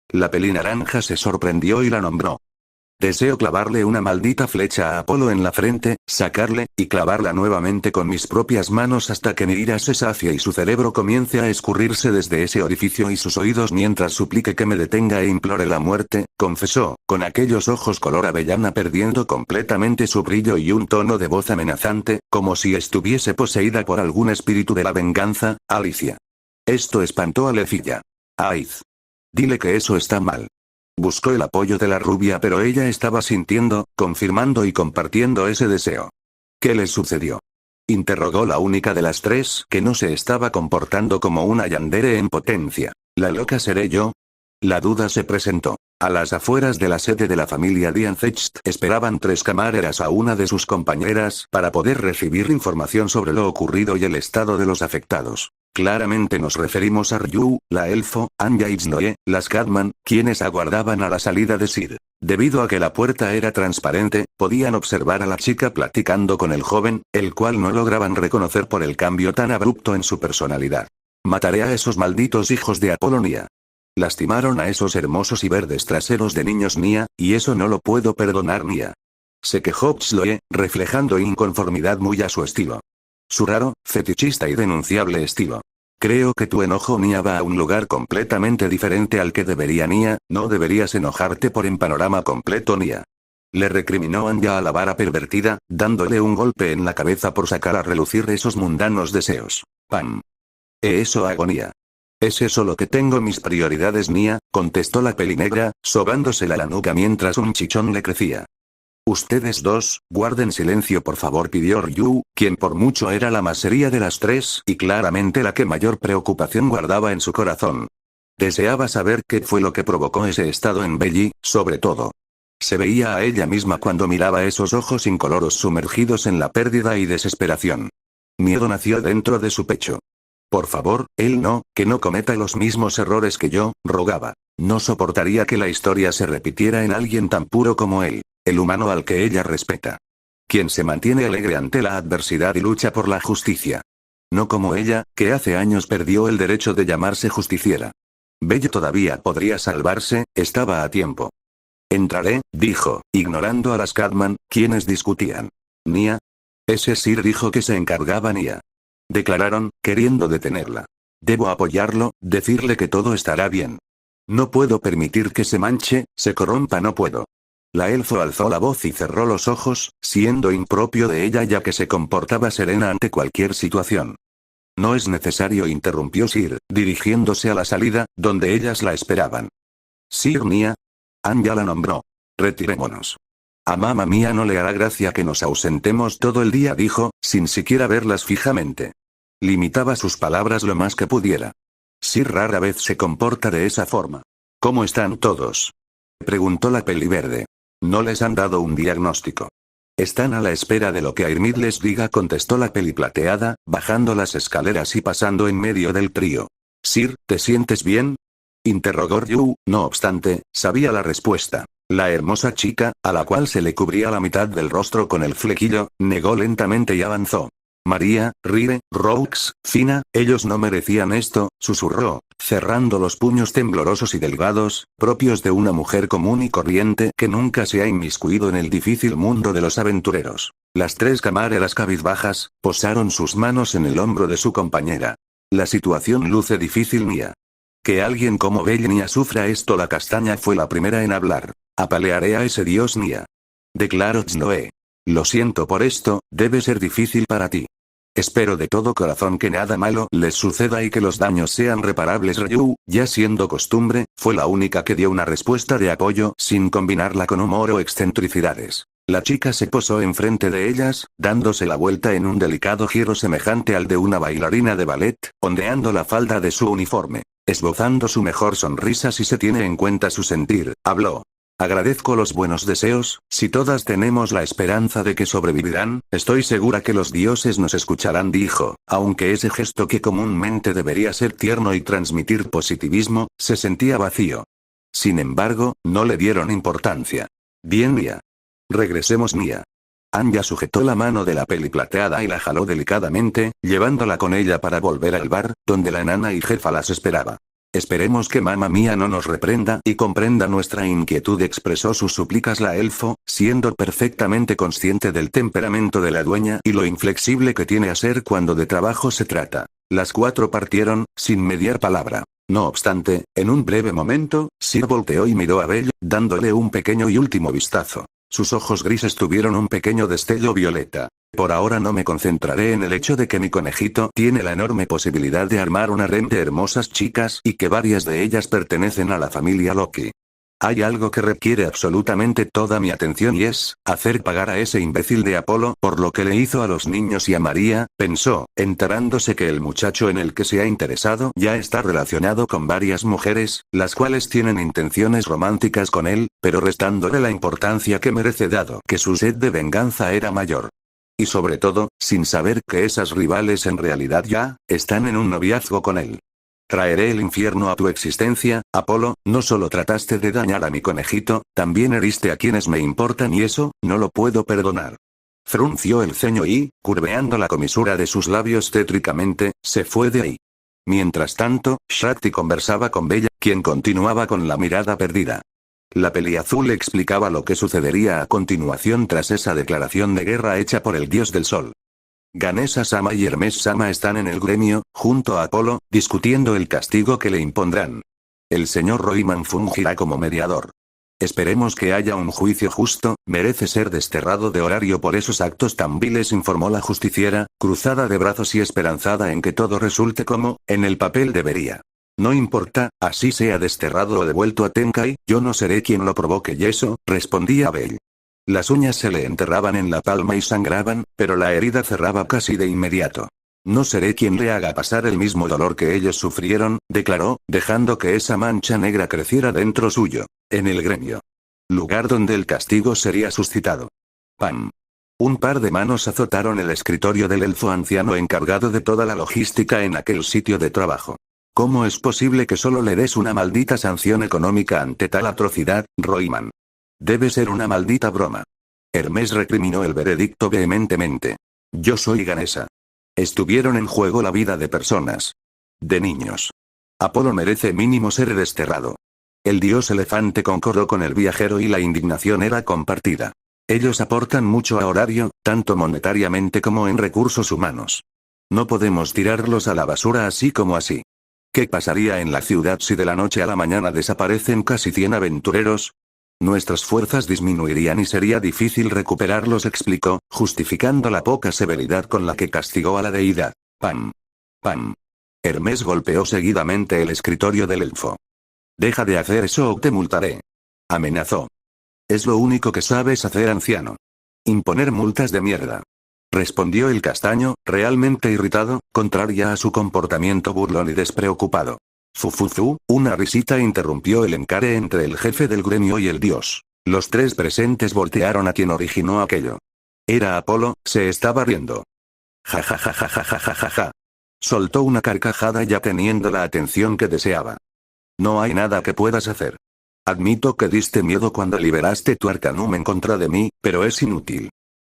La pelinaranja se sorprendió y la nombró. Deseo clavarle una maldita flecha a Apolo en la frente, sacarle, y clavarla nuevamente con mis propias manos hasta que mi ira se sacie y su cerebro comience a escurrirse desde ese orificio y sus oídos mientras suplique que me detenga e implore la muerte, confesó, con aquellos ojos color avellana perdiendo completamente su brillo y un tono de voz amenazante, como si estuviese poseída por algún espíritu de la venganza. Alicia. Esto espantó a Lefilla. Aiz. Dile que eso está mal. Buscó el apoyo de la rubia, pero ella estaba sintiendo, confirmando y compartiendo ese deseo. ¿Qué les sucedió? Interrogó la única de las tres que no se estaba comportando como una yandere en potencia. ¿La loca seré yo? La duda se presentó. A las afueras de la sede de la familia Dianzecht esperaban tres camareras a una de sus compañeras para poder recibir información sobre lo ocurrido y el estado de los afectados. Claramente nos referimos a Ryu, la elfo, Anya y Snoe, las Catman, quienes aguardaban a la salida de Sir. Debido a que la puerta era transparente, podían observar a la chica platicando con el joven, el cual no lograban reconocer por el cambio tan abrupto en su personalidad. Mataré a esos malditos hijos de Apolonia. Lastimaron a esos hermosos y verdes traseros de niños Nia, y eso no lo puedo perdonar Nia. Se quejó Snoe, reflejando inconformidad muy a su estilo. Su raro, fetichista y denunciable estilo. Creo que tu enojo Nia va a un lugar completamente diferente al que debería Nia, no deberías enojarte por en panorama completo Nia. Le recriminó Anya a la vara pervertida, dándole un golpe en la cabeza por sacar a relucir esos mundanos deseos. ¡Pam! Eso hago Nia. ¿Es eso lo que tengo mis prioridades Nia? Contestó la pelinegra, sobándosela la nuca mientras un chichón le crecía. Ustedes dos, guarden silencio por favor pidió Ryu, quien por mucho era la más seria de las tres y claramente la que mayor preocupación guardaba en su corazón. Deseaba saber qué fue lo que provocó ese estado en Belly, sobre todo. Se veía a ella misma cuando miraba esos ojos incoloros sumergidos en la pérdida y desesperación. Miedo nació dentro de su pecho. Por favor, él no, que no cometa los mismos errores que yo, rogaba. No soportaría que la historia se repitiera en alguien tan puro como él. El humano al que ella respeta. Quien se mantiene alegre ante la adversidad y lucha por la justicia. No como ella, que hace años perdió el derecho de llamarse justiciera. Bello todavía podría salvarse, estaba a tiempo. Entraré, dijo, ignorando a las Catman, quienes discutían. Nia. Ese Sir dijo que se encargaba Nia. Declararon, queriendo detenerla. Debo apoyarlo, decirle que todo estará bien. No puedo permitir que se manche, se corrompa no puedo. La elfo alzó la voz y cerró los ojos, siendo impropio de ella ya que se comportaba serena ante cualquier situación. No es necesario interrumpió Sir, dirigiéndose a la salida, donde ellas la esperaban. Sir Nia. Anya la nombró. Retirémonos. A mamá mía no le hará gracia que nos ausentemos todo el día dijo, sin siquiera verlas fijamente. Limitaba sus palabras lo más que pudiera. Sir rara vez se comporta de esa forma. ¿Cómo están todos? Preguntó la peliverde. No les han dado un diagnóstico. Están a la espera de lo que Airmid les diga contestó la peliplateada, bajando las escaleras y pasando en medio del trío. Sir, ¿te sientes bien? Interrogó Ryu, no obstante, sabía la respuesta. La hermosa chica, a la cual se le cubría la mitad del rostro con el flequillo, negó lentamente y avanzó. María, Rire, Roux, Fina, ellos no merecían esto, susurró, cerrando los puños temblorosos y delgados, propios de una mujer común y corriente que nunca se ha inmiscuido en el difícil mundo de los aventureros. Las tres camareras cabizbajas, posaron sus manos en el hombro de su compañera. La situación luce difícil Nia. Que alguien como Nia sufra esto la castaña fue la primera en hablar. Apalearé a ese dios Nia. Declaró Snoe. Lo siento por esto, debe ser difícil para ti. Espero de todo corazón que nada malo les suceda y que los daños sean reparables. Ryu, ya siendo costumbre, fue la única que dio una respuesta de apoyo sin combinarla con humor o excentricidades. La chica se posó enfrente de ellas, dándose la vuelta en un delicado giro semejante al de una bailarina de ballet, ondeando la falda de su uniforme. Esbozando su mejor sonrisa si se tiene en cuenta su sentir, habló. Agradezco los buenos deseos, si todas tenemos la esperanza de que sobrevivirán, estoy segura que los dioses nos escucharán, dijo, aunque ese gesto que comúnmente debería ser tierno y transmitir positivismo, se sentía vacío. Sin embargo, no le dieron importancia. Bien, Mia. Regresemos, Mia. Anya sujetó la mano de la peli plateada y la jaló delicadamente, llevándola con ella para volver al bar, donde la enana y jefa las esperaba. Esperemos que mamá mía no nos reprenda y comprenda nuestra inquietud, expresó sus súplicas la elfo, siendo perfectamente consciente del temperamento de la dueña y lo inflexible que tiene a ser cuando de trabajo se trata. Las cuatro partieron, sin mediar palabra. No obstante, en un breve momento, Sir volteó y miró a Belle, dándole un pequeño y último vistazo. Sus ojos grises tuvieron un pequeño destello violeta. Por ahora no me concentraré en el hecho de que mi conejito tiene la enorme posibilidad de armar un harem de hermosas chicas y que varias de ellas pertenecen a la familia Loki. Hay algo que requiere absolutamente toda mi atención y es, hacer pagar a ese imbécil de Apolo por lo que le hizo a los niños y a María, pensó, enterándose que el muchacho en el que se ha interesado ya está relacionado con varias mujeres, las cuales tienen intenciones románticas con él, pero restándole la importancia que merece dado que su sed de venganza era mayor. Y sobre todo, sin saber que esas rivales en realidad ya están en un noviazgo con él. Traeré el infierno a tu existencia, Apolo, no solo trataste de dañar a mi conejito, también heriste a quienes me importan y eso, no lo puedo perdonar. Frunció el ceño y, curveando la comisura de sus labios tétricamente, se fue de ahí. Mientras tanto, Shakti conversaba con Bella, quien continuaba con la mirada perdida. La peli azul explicaba lo que sucedería a continuación tras esa declaración de guerra hecha por el dios del sol. Ganesha-sama y Hermes-sama están en el gremio, junto a Apolo, discutiendo el castigo que le impondrán. El señor Roiman fungirá como mediador. Esperemos que haya un juicio justo, merece ser desterrado de horario por esos actos tan viles, informó la justiciera, cruzada de brazos y esperanzada en que todo resulte como, en el papel debería. No importa, así sea desterrado o devuelto a Tenkai, yo no seré quien lo provoque y eso, respondía Belle. Las uñas se le enterraban en la palma y sangraban, pero la herida cerraba casi de inmediato. No seré quien le haga pasar el mismo dolor que ellos sufrieron, declaró, dejando que esa mancha negra creciera dentro suyo. En el gremio. Lugar donde el castigo sería suscitado. ¡Pam! Un par de manos azotaron el escritorio del elfo anciano encargado de toda la logística en aquel sitio de trabajo. ¿Cómo es posible que solo le des una maldita sanción económica ante tal atrocidad, Roiman? Debe ser una maldita broma. Hermes recriminó el veredicto vehementemente. Yo soy Ganesha. Estuvieron en juego la vida de personas. De niños. Apolo merece mínimo ser desterrado. El dios elefante concordó con el viajero y la indignación era compartida. Ellos aportan mucho a horario, tanto monetariamente como en recursos humanos. No podemos tirarlos a la basura así como así. ¿Qué pasaría en la ciudad si de la noche a la mañana desaparecen casi 100 aventureros? Nuestras fuerzas disminuirían y sería difícil recuperarlos, explicó, justificando la poca severidad con la que castigó a la deidad. ¡Pam! ¡Pam! Hermes golpeó seguidamente el escritorio del elfo. Deja de hacer eso o te multaré. Amenazó. Es lo único que sabes hacer, anciano. Imponer multas de mierda. Respondió el castaño, realmente irritado, contraria a su comportamiento burlón y despreocupado. Fufuzu, una risita interrumpió el encare entre el jefe del gremio y el dios. Los tres presentes voltearon a quien originó aquello. Era Apolo, se estaba riendo. Ja ja ja ja ja ja ja ja ja. Soltó una carcajada ya teniendo la atención que deseaba. No hay nada que puedas hacer. Admito que diste miedo cuando liberaste tu arcanum en contra de mí, pero es inútil.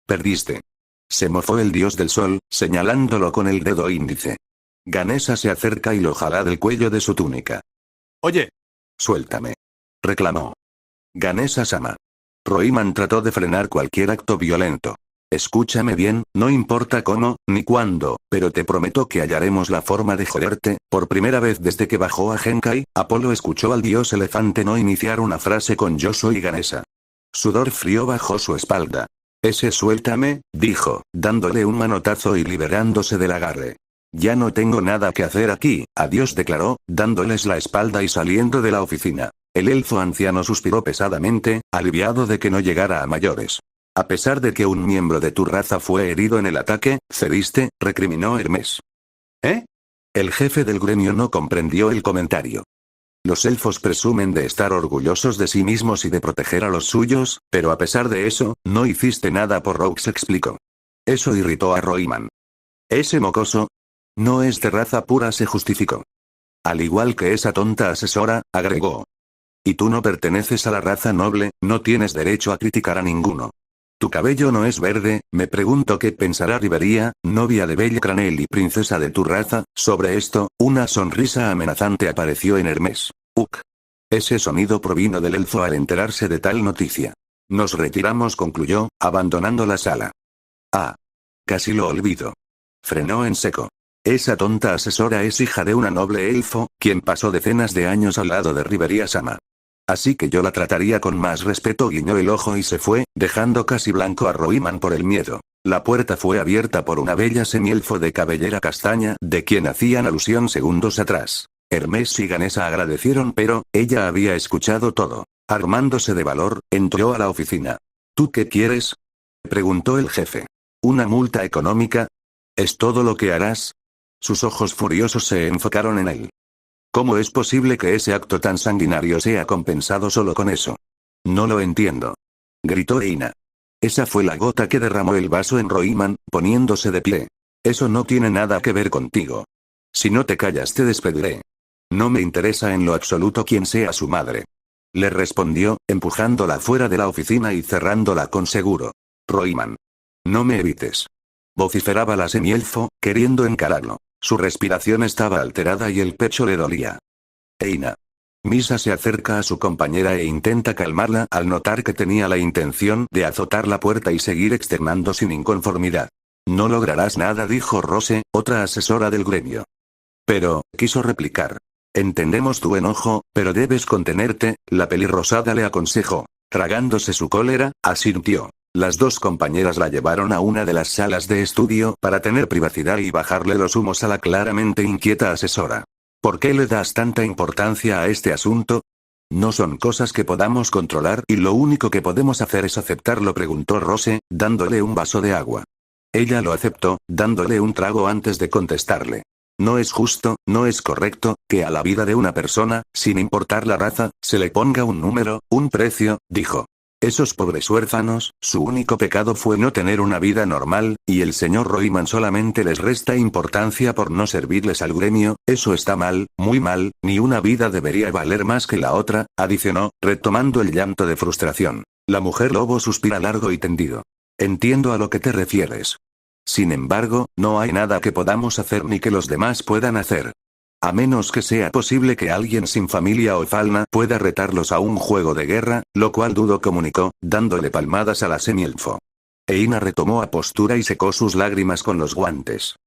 Perdiste. Se mofó el dios del sol, señalándolo con el dedo índice. Ganesha se acerca y lo jala del cuello de su túnica. Oye. Suéltame. Reclamó. Ganesha-sama. Roiman trató de frenar cualquier acto violento. Escúchame bien, no importa cómo, ni cuándo, pero te prometo que hallaremos la forma de joderte. Por primera vez desde que bajó a Genkai, Apolo escuchó al dios elefante no iniciar una frase con yo soy Ganesha. Sudor frío bajó su espalda. Ese suéltame, dijo, dándole un manotazo y liberándose del agarre. Ya no tengo nada que hacer aquí, adiós, declaró, dándoles la espalda y saliendo de la oficina. El elfo anciano suspiró pesadamente, aliviado de que no llegara a mayores. A pesar de que un miembro de tu raza fue herido en el ataque, cediste, recriminó Hermes. ¿Eh? El jefe del gremio no comprendió el comentario. Los elfos presumen de estar orgullosos de sí mismos y de proteger a los suyos, pero a pesar de eso, no hiciste nada por Rox, explicó. Eso irritó a Roiman. Ese mocoso no es de raza pura, se justificó. Al igual que esa tonta asesora, agregó. Y tú no perteneces a la raza noble, no tienes derecho a criticar a ninguno. Tu cabello no es verde, me pregunto qué pensará Rivería, novia de Belle Cranel y princesa de tu raza, sobre esto. Una sonrisa amenazante apareció en Hermes. Uk. Ese sonido provino del elfo al enterarse de tal noticia. Nos retiramos, concluyó, abandonando la sala. Ah. Casi lo olvido. Frenó en seco. Esa tonta asesora es hija de una noble elfo, quien pasó decenas de años al lado de Rivería Sama. Así que yo la trataría con más respeto, guiñó el ojo y se fue, dejando casi blanco a Roiman por el miedo. La puerta fue abierta por una bella semielfo de cabellera castaña, de quien hacían alusión segundos atrás. Hermes y Ganesa agradecieron, pero ella había escuchado todo. Armándose de valor, entró a la oficina. ¿Tú qué quieres?, preguntó el jefe. ¿Una multa económica? ¿Es todo lo que harás? Sus ojos furiosos se enfocaron en él. ¿Cómo es posible que ese acto tan sanguinario sea compensado solo con eso? No lo entiendo. Gritó Eina. Esa fue la gota que derramó el vaso en Roiman, poniéndose de pie. Eso no tiene nada que ver contigo. Si no te callas te despediré. No me interesa en lo absoluto quién sea su madre. Le respondió, empujándola fuera de la oficina y cerrándola con seguro. Roiman. No me evites. Vociferaba la semielfo, queriendo encararlo. Su respiración estaba alterada y el pecho le dolía. Eina. Misa se acerca a su compañera e intenta calmarla al notar que tenía la intención de azotar la puerta y seguir externando sin inconformidad. No lograrás nada, dijo Rose, otra asesora del gremio. Pero, quiso replicar. Entendemos tu enojo, pero debes contenerte, la pelirrosada le aconsejó. Tragándose su cólera, asintió. Las dos compañeras la llevaron a una de las salas de estudio para tener privacidad y bajarle los humos a la claramente inquieta asesora. ¿Por qué le das tanta importancia a este asunto? No son cosas que podamos controlar y lo único que podemos hacer es aceptarlo, preguntó Rose, dándole un vaso de agua. Ella lo aceptó, dándole un trago antes de contestarle. No es justo, no es correcto, que a la vida de una persona, sin importar la raza, se le ponga un número, un precio, dijo. Esos pobres huérfanos, su único pecado fue no tener una vida normal, y el señor Roiman solamente les resta importancia por no servirles al gremio. Eso está mal, muy mal, ni una vida debería valer más que la otra, adicionó, retomando el llanto de frustración. La mujer lobo suspira largo y tendido. Entiendo a lo que te refieres. Sin embargo, no hay nada que podamos hacer ni que los demás puedan hacer. A menos que sea posible que alguien sin familia o falna pueda retarlos a un juego de guerra, lo cual dudo, comunicó, dándole palmadas a la semielfo. Eina retomó a postura y secó sus lágrimas con los guantes.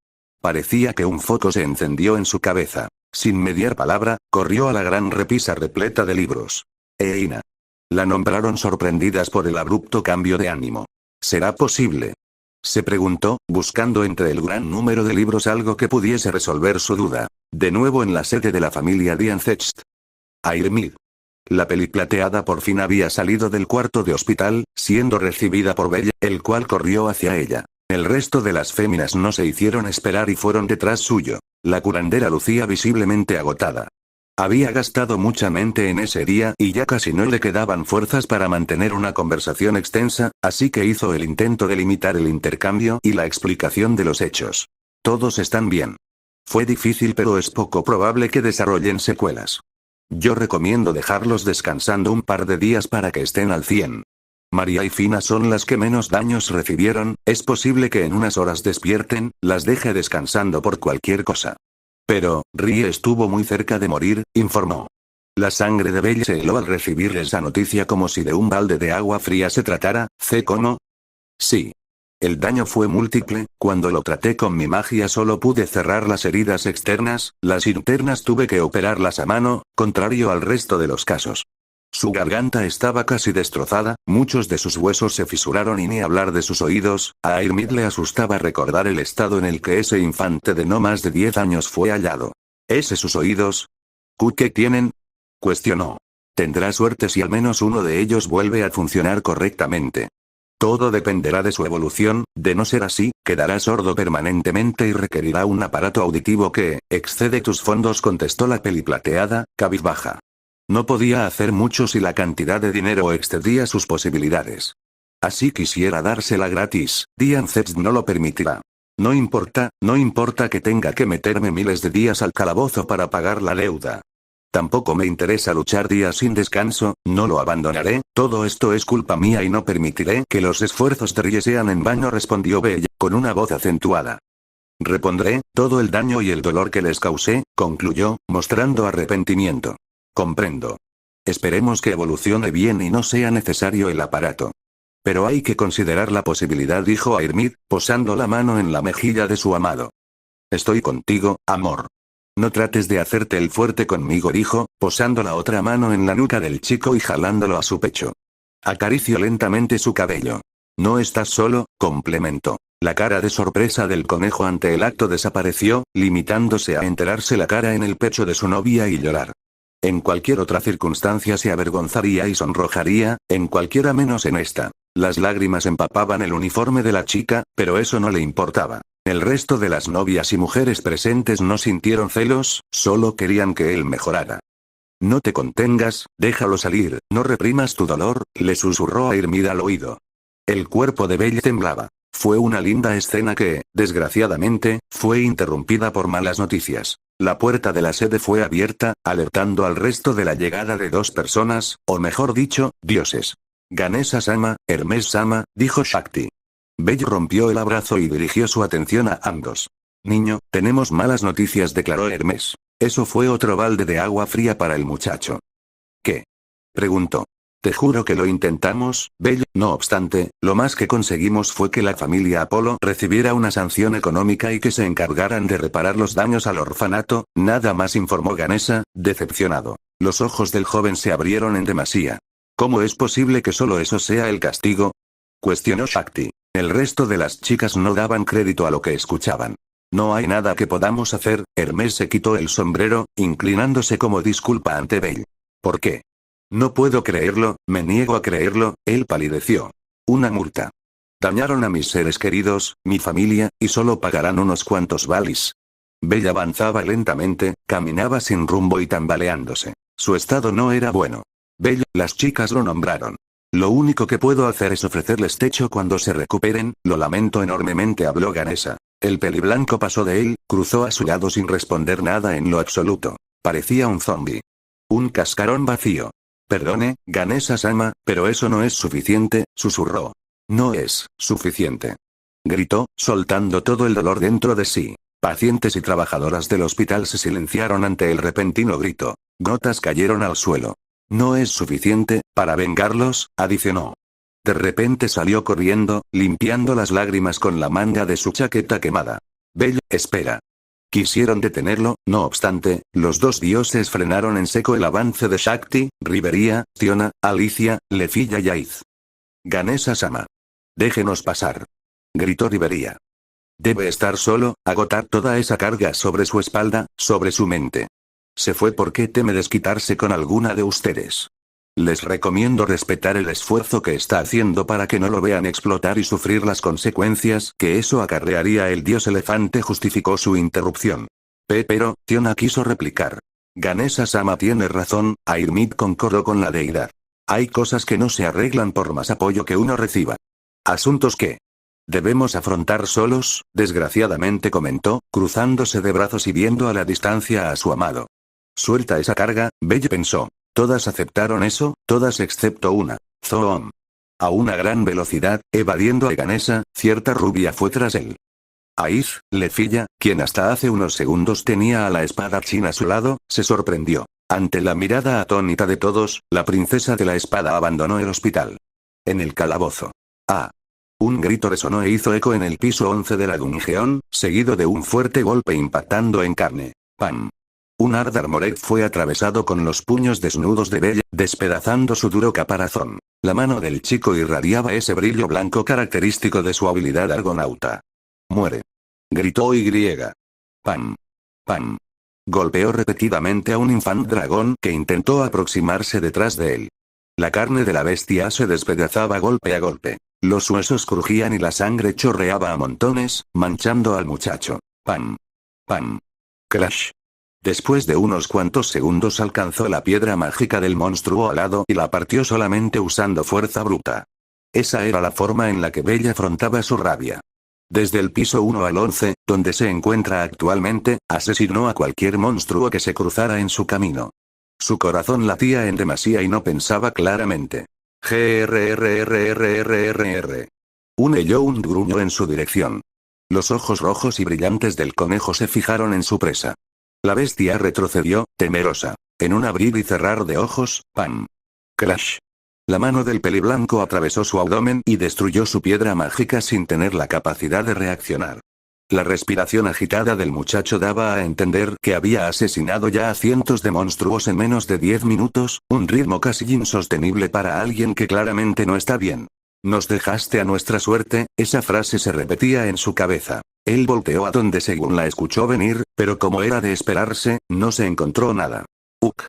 Parecía que un foco se encendió en su cabeza. Sin mediar palabra, corrió a la gran repisa repleta de libros. Eina. La nombraron, sorprendidas por el abrupto cambio de ánimo. ¿Será posible?, se preguntó, buscando entre el gran número de libros algo que pudiese resolver su duda. De nuevo en la sede de la familia Dianzecht. Airmid. La peliplateada por fin había salido del cuarto de hospital, siendo recibida por Bella, el cual corrió hacia ella. El resto de las féminas no se hicieron esperar y fueron detrás suyo. La curandera lucía visiblemente agotada. Había gastado mucha mente en ese día y ya casi no le quedaban fuerzas para mantener una conversación extensa, así que hizo el intento de limitar el intercambio y la explicación de los hechos. Todos están bien. Fue difícil, pero es poco probable que desarrollen secuelas. Yo recomiendo dejarlos descansando un par de días para que estén al 100. María y Fina son las que menos daños recibieron, es posible que en unas horas despierten, las deje descansando por cualquier cosa. Pero, Rie estuvo muy cerca de morir, informó. La sangre de Belle se heló al recibir esa noticia como si de un balde de agua fría se tratara. ¿Cómo? Sí. El daño fue múltiple, cuando lo traté con mi magia solo pude cerrar las heridas externas, las internas tuve que operarlas a mano, contrario al resto de los casos. Su garganta estaba casi destrozada, muchos de sus huesos se fisuraron y ni hablar de sus oídos. A Airmid le asustaba recordar el estado en el que ese infante de no más de 10 años fue hallado. ¿Ese sus oídos? ¿Qué tienen?, cuestionó. Tendrá suerte si al menos uno de ellos vuelve a funcionar correctamente. Todo dependerá de su evolución, de no ser así, quedará sordo permanentemente y requerirá un aparato auditivo que excede tus fondos, contestó la peliplateada, cabizbaja. No podía hacer mucho si la cantidad de dinero excedía sus posibilidades. Así quisiera dársela gratis, Dian Zest no lo permitirá. No importa que tenga que meterme miles de días al calabozo para pagar la deuda. Tampoco me interesa luchar días sin descanso, no lo abandonaré, todo esto es culpa mía y no permitiré que los esfuerzos de Rie sean en vano, respondió Bella, con una voz acentuada. Repondré todo el daño y el dolor que les causé, concluyó, mostrando arrepentimiento. Comprendo. Esperemos que evolucione bien y no sea necesario el aparato. Pero hay que considerar la posibilidad, dijo Airmid, posando la mano en la mejilla de su amado. Estoy contigo, amor. No trates de hacerte el fuerte conmigo, dijo, posando la otra mano en la nuca del chico y jalándolo a su pecho. Acarició lentamente su cabello. No estás solo, complementó. La cara de sorpresa del conejo ante el acto desapareció, limitándose a enterarse la cara en el pecho de su novia y llorar. En cualquier otra circunstancia se avergonzaría y sonrojaría, en cualquiera menos en esta. Las lágrimas empapaban el uniforme de la chica, pero eso no le importaba. El resto de las novias y mujeres presentes no sintieron celos, solo querían que él mejorara. No te contengas, déjalo salir, no reprimas tu dolor, le susurró a Irmid al oído. El cuerpo de Belle temblaba. Fue una linda escena que, desgraciadamente, fue interrumpida por malas noticias. La puerta de la sede fue abierta, alertando al resto de la llegada de dos personas, o mejor dicho, dioses. Ganesha-sama, Hermes-sama, dijo Shakti. Belle rompió el abrazo y dirigió su atención a ambos. Niño, tenemos malas noticias, declaró Hermes. Eso fue otro balde de agua fría para el muchacho. ¿Qué? Preguntó. Te juro que lo intentamos, Belle. No obstante, lo más que conseguimos fue que la familia Apolo recibiera una sanción económica y que se encargaran de reparar los daños al orfanato, nada más, informó Ganesha, decepcionado. Los ojos del joven se abrieron en demasía. ¿Cómo es posible que solo eso sea el castigo? Cuestionó Shakti. El resto de las chicas no daban crédito a lo que escuchaban. No hay nada que podamos hacer, Hermes se quitó el sombrero, inclinándose como disculpa ante Belle. ¿Por qué? No puedo creerlo, me niego a creerlo, él palideció. Una multa. Dañaron a mis seres queridos, mi familia, y solo pagarán unos cuantos valis. Belle avanzaba lentamente, caminaba sin rumbo y tambaleándose. Su estado no era bueno. Belle, las chicas lo nombraron. Lo único que puedo hacer es ofrecerles techo cuando se recuperen, lo lamento enormemente, habló Ganesha. El peliblanco pasó de él, cruzó a su lado sin responder nada en lo absoluto. Parecía un zombi. Un cascarón vacío. Perdone, Ganesha-sama, pero eso no es suficiente, susurró. No es suficiente. Gritó, soltando todo el dolor dentro de sí. Pacientes y trabajadoras del hospital se silenciaron ante el repentino grito. Gotas cayeron al suelo. No es suficiente, para vengarlos, adicionó. De repente salió corriendo, limpiando las lágrimas con la manga de su chaqueta quemada. Belle, espera. Quisieron detenerlo, no obstante, los dos dioses frenaron en seco el avance de Shakti, Rivería, Tiona, Alicia, Lefilla y Aiz. Ganesha-sama. Déjenos pasar. Gritó Rivería. Debe estar solo, agotar toda esa carga sobre su espalda, sobre su mente. Se fue porque teme desquitarse con alguna de ustedes. Les recomiendo respetar el esfuerzo que está haciendo para que no lo vean explotar y sufrir las consecuencias que eso acarrearía. El dios elefante justificó su interrupción. Pero, Tiona quiso replicar. Ganesha-sama tiene razón, Airmid concordó con la deidad. Hay cosas que no se arreglan por más apoyo que uno reciba. Asuntos que debemos afrontar solos, desgraciadamente, comentó, cruzándose de brazos y viendo a la distancia a su amado. Suelta esa carga, Belle pensó. Todas aceptaron eso, todas excepto una. Zoom. A una gran velocidad, evadiendo a Ganesha, cierta rubia fue tras él. Aiz, Lefilla, quien hasta hace unos segundos tenía a la espadachín a su lado, se sorprendió. Ante la mirada atónita de todos, la princesa de la espada abandonó el hospital. En el calabozo. ¡Ah! Un grito resonó e hizo eco en el piso 11 de la dungeón, seguido de un fuerte golpe impactando en carne. ¡Pam! Un Ardar Moret fue atravesado con los puños desnudos de Belle, despedazando su duro caparazón. La mano del chico irradiaba ese brillo blanco característico de su habilidad argonauta. ¡Muere! Gritó Y. ¡Pam! ¡Pam! Golpeó repetidamente a un infant dragón que intentó aproximarse detrás de él. La carne de la bestia se despedazaba golpe a golpe. Los huesos crujían y la sangre chorreaba a montones, manchando al muchacho. ¡Pam! ¡Pam! ¡Crash! Después de unos cuantos segundos alcanzó la piedra mágica del monstruo alado y la partió solamente usando fuerza bruta. Esa era la forma en la que Bella afrontaba su rabia. Desde el piso 1 al 11, donde se encuentra actualmente, asesinó a cualquier monstruo que se cruzara en su camino. Su corazón latía en demasía y no pensaba claramente. GRRRRRRR. Oyó un gruño en su dirección. Los ojos rojos y brillantes del conejo se fijaron en su presa. La bestia retrocedió, temerosa. En un abrir y cerrar de ojos, ¡pam! ¡Crash! La mano del peliblanco atravesó su abdomen y destruyó su piedra mágica sin tener la capacidad de reaccionar. La respiración agitada del muchacho daba a entender que había asesinado ya a cientos de monstruos en menos de 10 minutos, un ritmo casi insostenible para alguien que claramente no está bien. Nos dejaste a nuestra suerte, esa frase se repetía en su cabeza. Él volteó a donde según la escuchó venir, pero como era de esperarse, no se encontró nada. ¡Uk!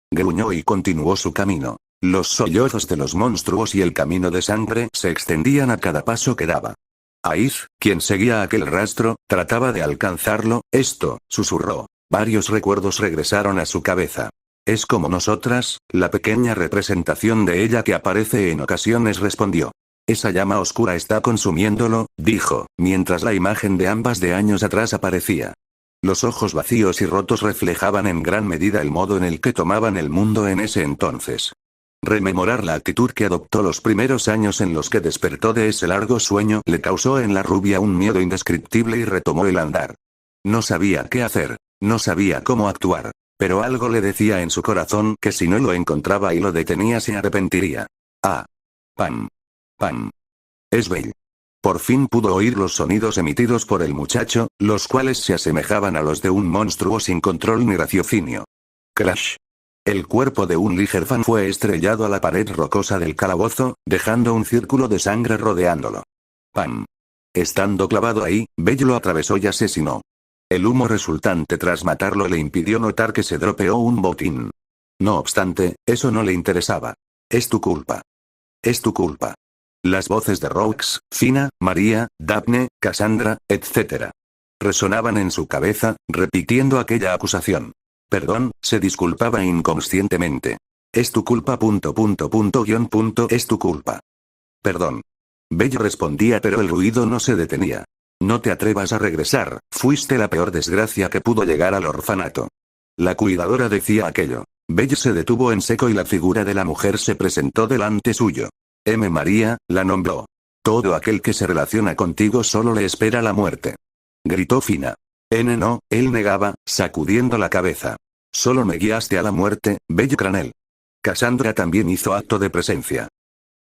Gruñó y continuó su camino. Los sollozos de los monstruos y el camino de sangre se extendían a cada paso que daba. Aiz, quien seguía aquel rastro, trataba de alcanzarlo. Esto, susurró. Varios recuerdos regresaron a su cabeza. Es como nosotras, la pequeña representación de ella que aparece en ocasiones respondió. Esa llama oscura está consumiéndolo, dijo, mientras la imagen de ambas de años atrás aparecía. Los ojos vacíos y rotos reflejaban en gran medida el modo en el que tomaban el mundo en ese entonces. Rememorar la actitud que adoptó los primeros años en los que despertó de ese largo sueño le causó en la rubia un miedo indescriptible y retomó el andar. No sabía qué hacer, no sabía cómo actuar, pero algo le decía en su corazón que si no lo encontraba y lo detenía se arrepentiría. Ah. Pam. Pam. Es Bell. Por fin pudo oír los sonidos emitidos por el muchacho, los cuales se asemejaban a los de un monstruo sin control ni raciocinio. Crash. El cuerpo de un Ligerfan fue estrellado a la pared rocosa del calabozo, dejando un círculo de sangre rodeándolo. ¡Pam! Estando clavado ahí, Bell lo atravesó y asesinó. El humo resultante tras matarlo le impidió notar que se dropeó un botín. No obstante, eso no le interesaba. Es tu culpa. Es tu culpa. Las voces de Rox, Fina, María, Daphne, Cassandra, etc. resonaban en su cabeza, repitiendo aquella acusación. Perdón, se disculpaba inconscientemente. Es tu culpa. Es tu culpa. Perdón. Bell respondía, pero el ruido no se detenía. No te atrevas a regresar, fuiste la peor desgracia que pudo llegar al orfanato. La cuidadora decía aquello. Bell se detuvo en seco y la figura de la mujer se presentó delante suyo. María, la nombró. Todo aquel que se relaciona contigo solo le espera la muerte. Gritó Fina. No, él negaba, sacudiendo la cabeza. Solo me guiaste a la muerte, Bell Cranel. Cassandra también hizo acto de presencia.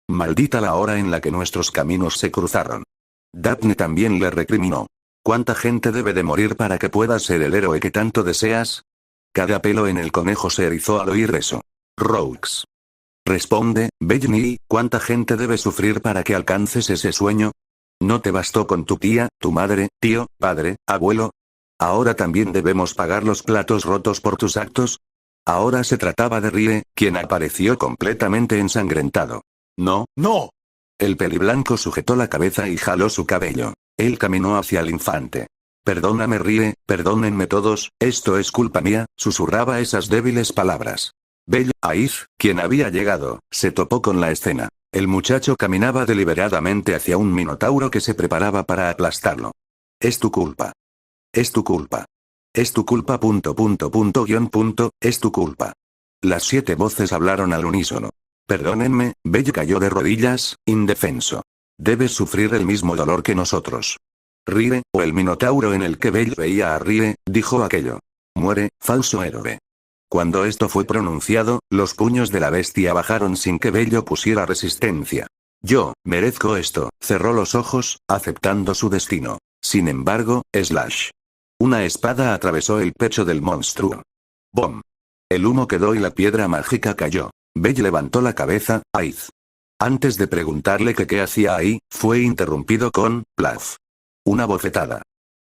Maldita la hora en la que nuestros caminos se cruzaron. Daphne también le recriminó. ¿Cuánta gente debe de morir para que puedas ser el héroe que tanto deseas? Cada pelo en el conejo se erizó al oír eso. Rox. Responde, Bellny, ¿cuánta gente debe sufrir para que alcances ese sueño? ¿No te bastó con tu tía, tu madre, tío, padre, abuelo? ¿Ahora también debemos pagar los platos rotos por tus actos? Ahora se trataba de Rie, quien apareció completamente ensangrentado. No, no. El peliblanco sujetó la cabeza y jaló su cabello. Él caminó hacia el infante. Perdóname Rie, perdónenme todos, esto es culpa mía, susurraba esas débiles palabras. Bell, Aiz, quien había llegado, se topó con la escena. El muchacho caminaba deliberadamente hacia un minotauro que se preparaba para aplastarlo. Es tu culpa. Es tu culpa. Es tu culpa. Es tu culpa. Las 7 voces hablaron al unísono. Perdónenme, Bell cayó de rodillas, indefenso. Debes sufrir el mismo dolor que nosotros. Rie, o el minotauro en el que Bell veía a Rie, dijo aquello. Muere, falso héroe. Cuando esto fue pronunciado, los puños de la bestia bajaron sin que Bello pusiera resistencia. Yo, merezco esto, cerró los ojos, aceptando su destino. Sin embargo, slash. Una espada atravesó el pecho del monstruo. ¡Bom! El humo quedó y la piedra mágica cayó. Bell levantó la cabeza, Aiz. Antes de preguntarle que qué hacía ahí, fue interrumpido con, plaf. Una bofetada.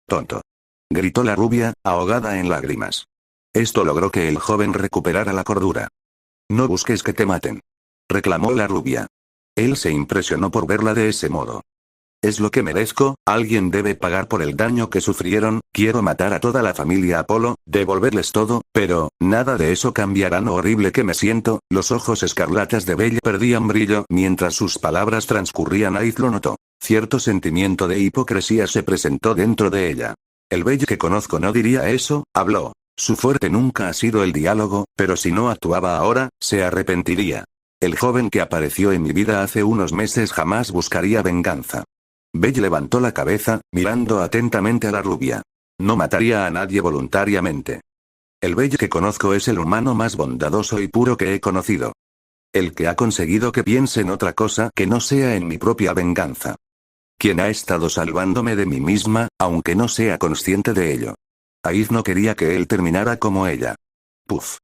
Tonto. Gritó la rubia, ahogada en lágrimas. Esto logró que el joven recuperara la cordura. No busques que te maten. Reclamó la rubia. Él se impresionó por verla de ese modo. Es lo que merezco, alguien debe pagar por el daño que sufrieron, quiero matar a toda la familia Apolo, devolverles todo, pero, nada de eso cambiará lo horrible que me siento. Los ojos escarlatas de Belle perdían brillo mientras sus palabras transcurrían. Aiz lo notó. Cierto sentimiento de hipocresía se presentó dentro de ella. El Belle que conozco no diría eso, habló. Su fuerte nunca ha sido el diálogo, pero si no actuaba ahora, se arrepentiría. El joven que apareció en mi vida hace unos meses jamás buscaría venganza. Belle levantó la cabeza, mirando atentamente a la rubia. No mataría a nadie voluntariamente. El Belle que conozco es el humano más bondadoso y puro que he conocido. El que ha conseguido que piense en otra cosa que no sea en mi propia venganza. Quien ha estado salvándome de mí misma, aunque no sea consciente de ello. Aiz no quería que él terminara como ella. Puf.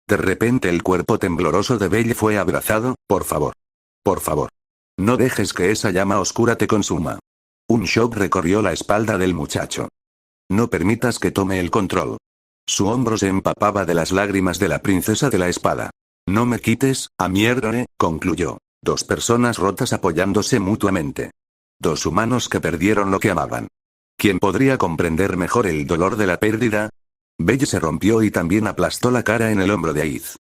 De repente el cuerpo tembloroso de Belle fue abrazado. Por favor. Por favor. No dejes que esa llama oscura te consuma. Un shock recorrió la espalda del muchacho. No permitas que tome el control. Su hombro se empapaba de las lágrimas de la princesa de la espada. No me quites, Amierdore, concluyó. Dos personas rotas apoyándose mutuamente. Dos humanos que perdieron lo que amaban. ¿Quién podría comprender mejor el dolor de la pérdida? Belle se rompió y también aplastó la cara en el hombro de Aiz.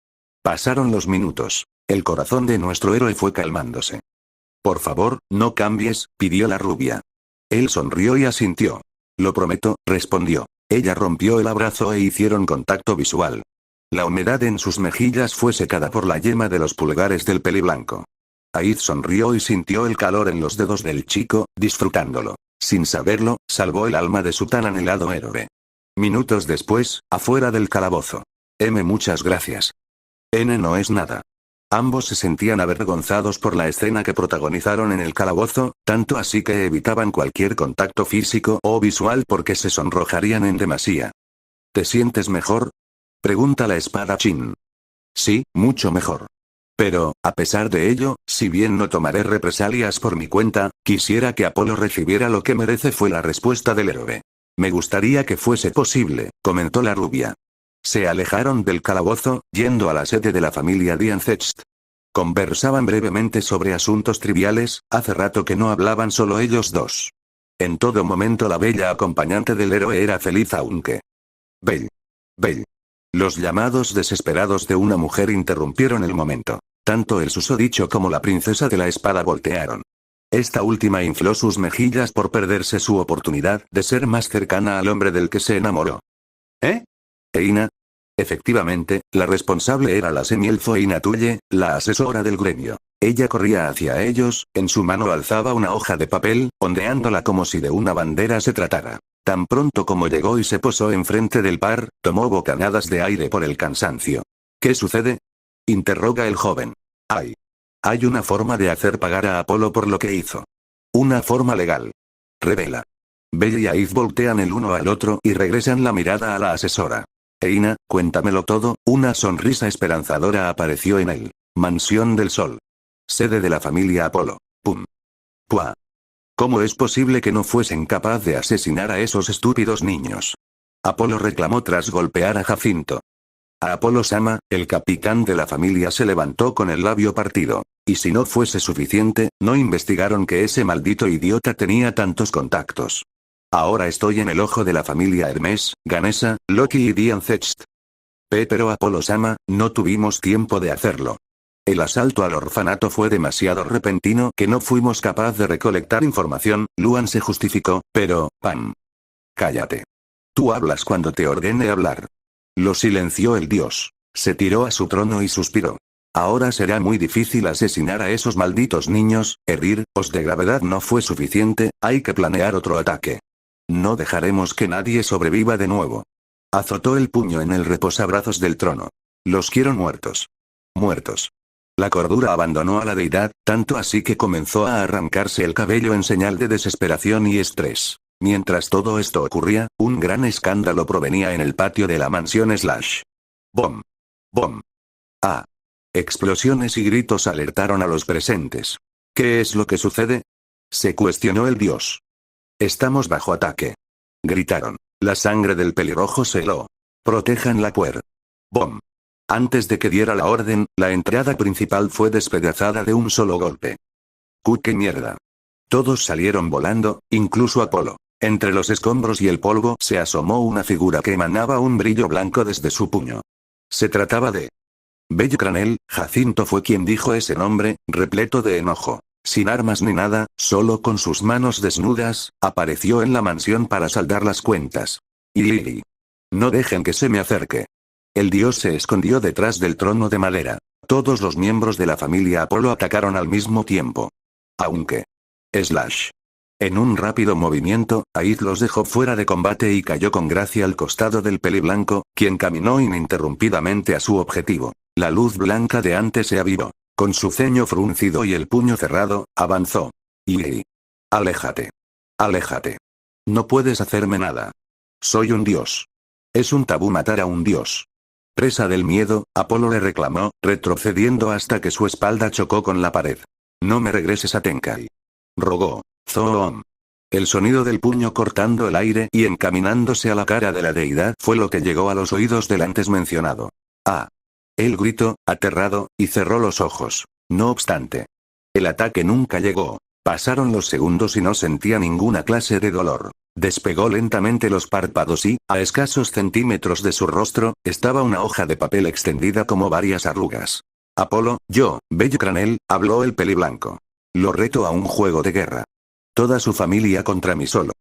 Pasaron los minutos. El corazón de nuestro héroe fue calmándose. Por favor, no cambies, pidió la rubia. Él sonrió y asintió. Lo prometo, respondió. Ella rompió el abrazo e hicieron contacto visual. La humedad en sus mejillas fue secada por la yema de los pulgares del peliblanco. Aiz sonrió y sintió el calor en los dedos del chico, disfrutándolo. Sin saberlo, salvó el alma de su tan anhelado héroe. Minutos después, afuera del calabozo. Muchas gracias. No es nada. Ambos se sentían avergonzados por la escena que protagonizaron en el calabozo, tanto así que evitaban cualquier contacto físico o visual porque se sonrojarían en demasía. ¿Te sientes mejor? Pregunta la espadachín. Sí, mucho mejor. Pero, a pesar de ello, si bien no tomaré represalias por mi cuenta, quisiera que Apolo recibiera lo que merece, fue la respuesta del héroe. Me gustaría que fuese posible, comentó la rubia. Se alejaron del calabozo, yendo a la sede de la familia Diancecht. Conversaban brevemente sobre asuntos triviales, hace rato que no hablaban solo ellos dos. En todo momento la bella acompañante del héroe era feliz aunque... Belle. Belle. Los llamados desesperados de una mujer interrumpieron el momento. Tanto el susodicho como la princesa de la espada voltearon. Esta última infló sus mejillas por perderse su oportunidad de ser más cercana al hombre del que se enamoró. Eina. Efectivamente, la responsable era la semielfo Eina Tulle, la asesora del gremio. Ella corría hacia ellos, en su mano alzaba una hoja de papel, ondeándola como si de una bandera se tratara. Tan pronto como llegó y se posó enfrente del par, tomó bocanadas de aire por el cansancio. ¿Qué sucede? Interroga el joven. Hay una forma de hacer pagar a Apolo por lo que hizo. Una forma legal. Revela. Belle y Aiz voltean el uno al otro y regresan la mirada a la asesora. Eina, cuéntamelo todo. Una sonrisa esperanzadora apareció en él. Mansión del Sol. Sede de la familia Apolo. Pum. Pua. ¿Cómo es posible que no fuesen capaz de asesinar a esos estúpidos niños? Apolo reclamó tras golpear a Jacinto. A Apolo-sama, el capitán de la familia se levantó con el labio partido. Y si no fuese suficiente, no investigaron que ese maldito idiota tenía tantos contactos. Ahora estoy en el ojo de la familia Hermes, Ganesa, Loki y Diancecht. Pero Apolo-sama, no tuvimos tiempo de hacerlo. El asalto al orfanato fue demasiado repentino que no fuimos capaz de recolectar información, Luan se justificó, pero, Pam. Cállate. Tú hablas cuando te ordene hablar. Lo silenció el dios. Se tiró a su trono y suspiró. Ahora será muy difícil asesinar a esos malditos niños, herir-os de gravedad no fue suficiente, hay que planear otro ataque. No dejaremos que nadie sobreviva de nuevo. Azotó el puño en el reposabrazos del trono. Los quiero muertos. Muertos. La cordura abandonó a la deidad, tanto así que comenzó a arrancarse el cabello en señal de desesperación y estrés. Mientras todo esto ocurría, un gran escándalo provenía en el patio de la mansión Slash. ¡Bom! ¡Bom! ¡Ah! Explosiones y gritos alertaron a los presentes. ¿Qué es lo que sucede? Se cuestionó el dios. Estamos bajo ataque. Gritaron. La sangre del pelirrojo se heló. Protejan la puerta. ¡Bom! Antes de que diera la orden, la entrada principal fue despedazada de un solo golpe. ¡Qué mierda! Todos salieron volando, incluso Apolo. Entre los escombros y el polvo se asomó una figura que emanaba un brillo blanco desde su puño. Se trataba de Bello Cranel. Jacinto fue quien dijo ese nombre, repleto de enojo. Sin armas ni nada, solo con sus manos desnudas, apareció en la mansión para saldar las cuentas. Y no dejen que se me acerque. El dios se escondió detrás del trono de madera. Todos los miembros de la familia Apolo atacaron al mismo tiempo. Aunque Slash. En un rápido movimiento, Aid los dejó fuera de combate y cayó con gracia al costado del peliblanco, quien caminó ininterrumpidamente a su objetivo. La luz blanca de antes se avivó. Con su ceño fruncido y el puño cerrado, avanzó. Y aléjate. Aléjate. No puedes hacerme nada. Soy un dios. Es un tabú matar a un dios. Presa del miedo, Apolo le reclamó, retrocediendo hasta que su espalda chocó con la pared. No me regreses a Tenkai. Rogó. Zoom. El sonido del puño cortando el aire y encaminándose a la cara de la deidad fue lo que llegó a los oídos del antes mencionado. ¡Ah! Él gritó, aterrado, y cerró los ojos. No obstante, el ataque nunca llegó. Pasaron los segundos y no sentía ninguna clase de dolor. Despegó lentamente los párpados y, a escasos centímetros de su rostro, estaba una hoja de papel extendida como varias arrugas. Apolo, yo, Bello Cranel, habló el peliblanco. Lo reto a un juego de guerra. Toda su familia contra mí solo.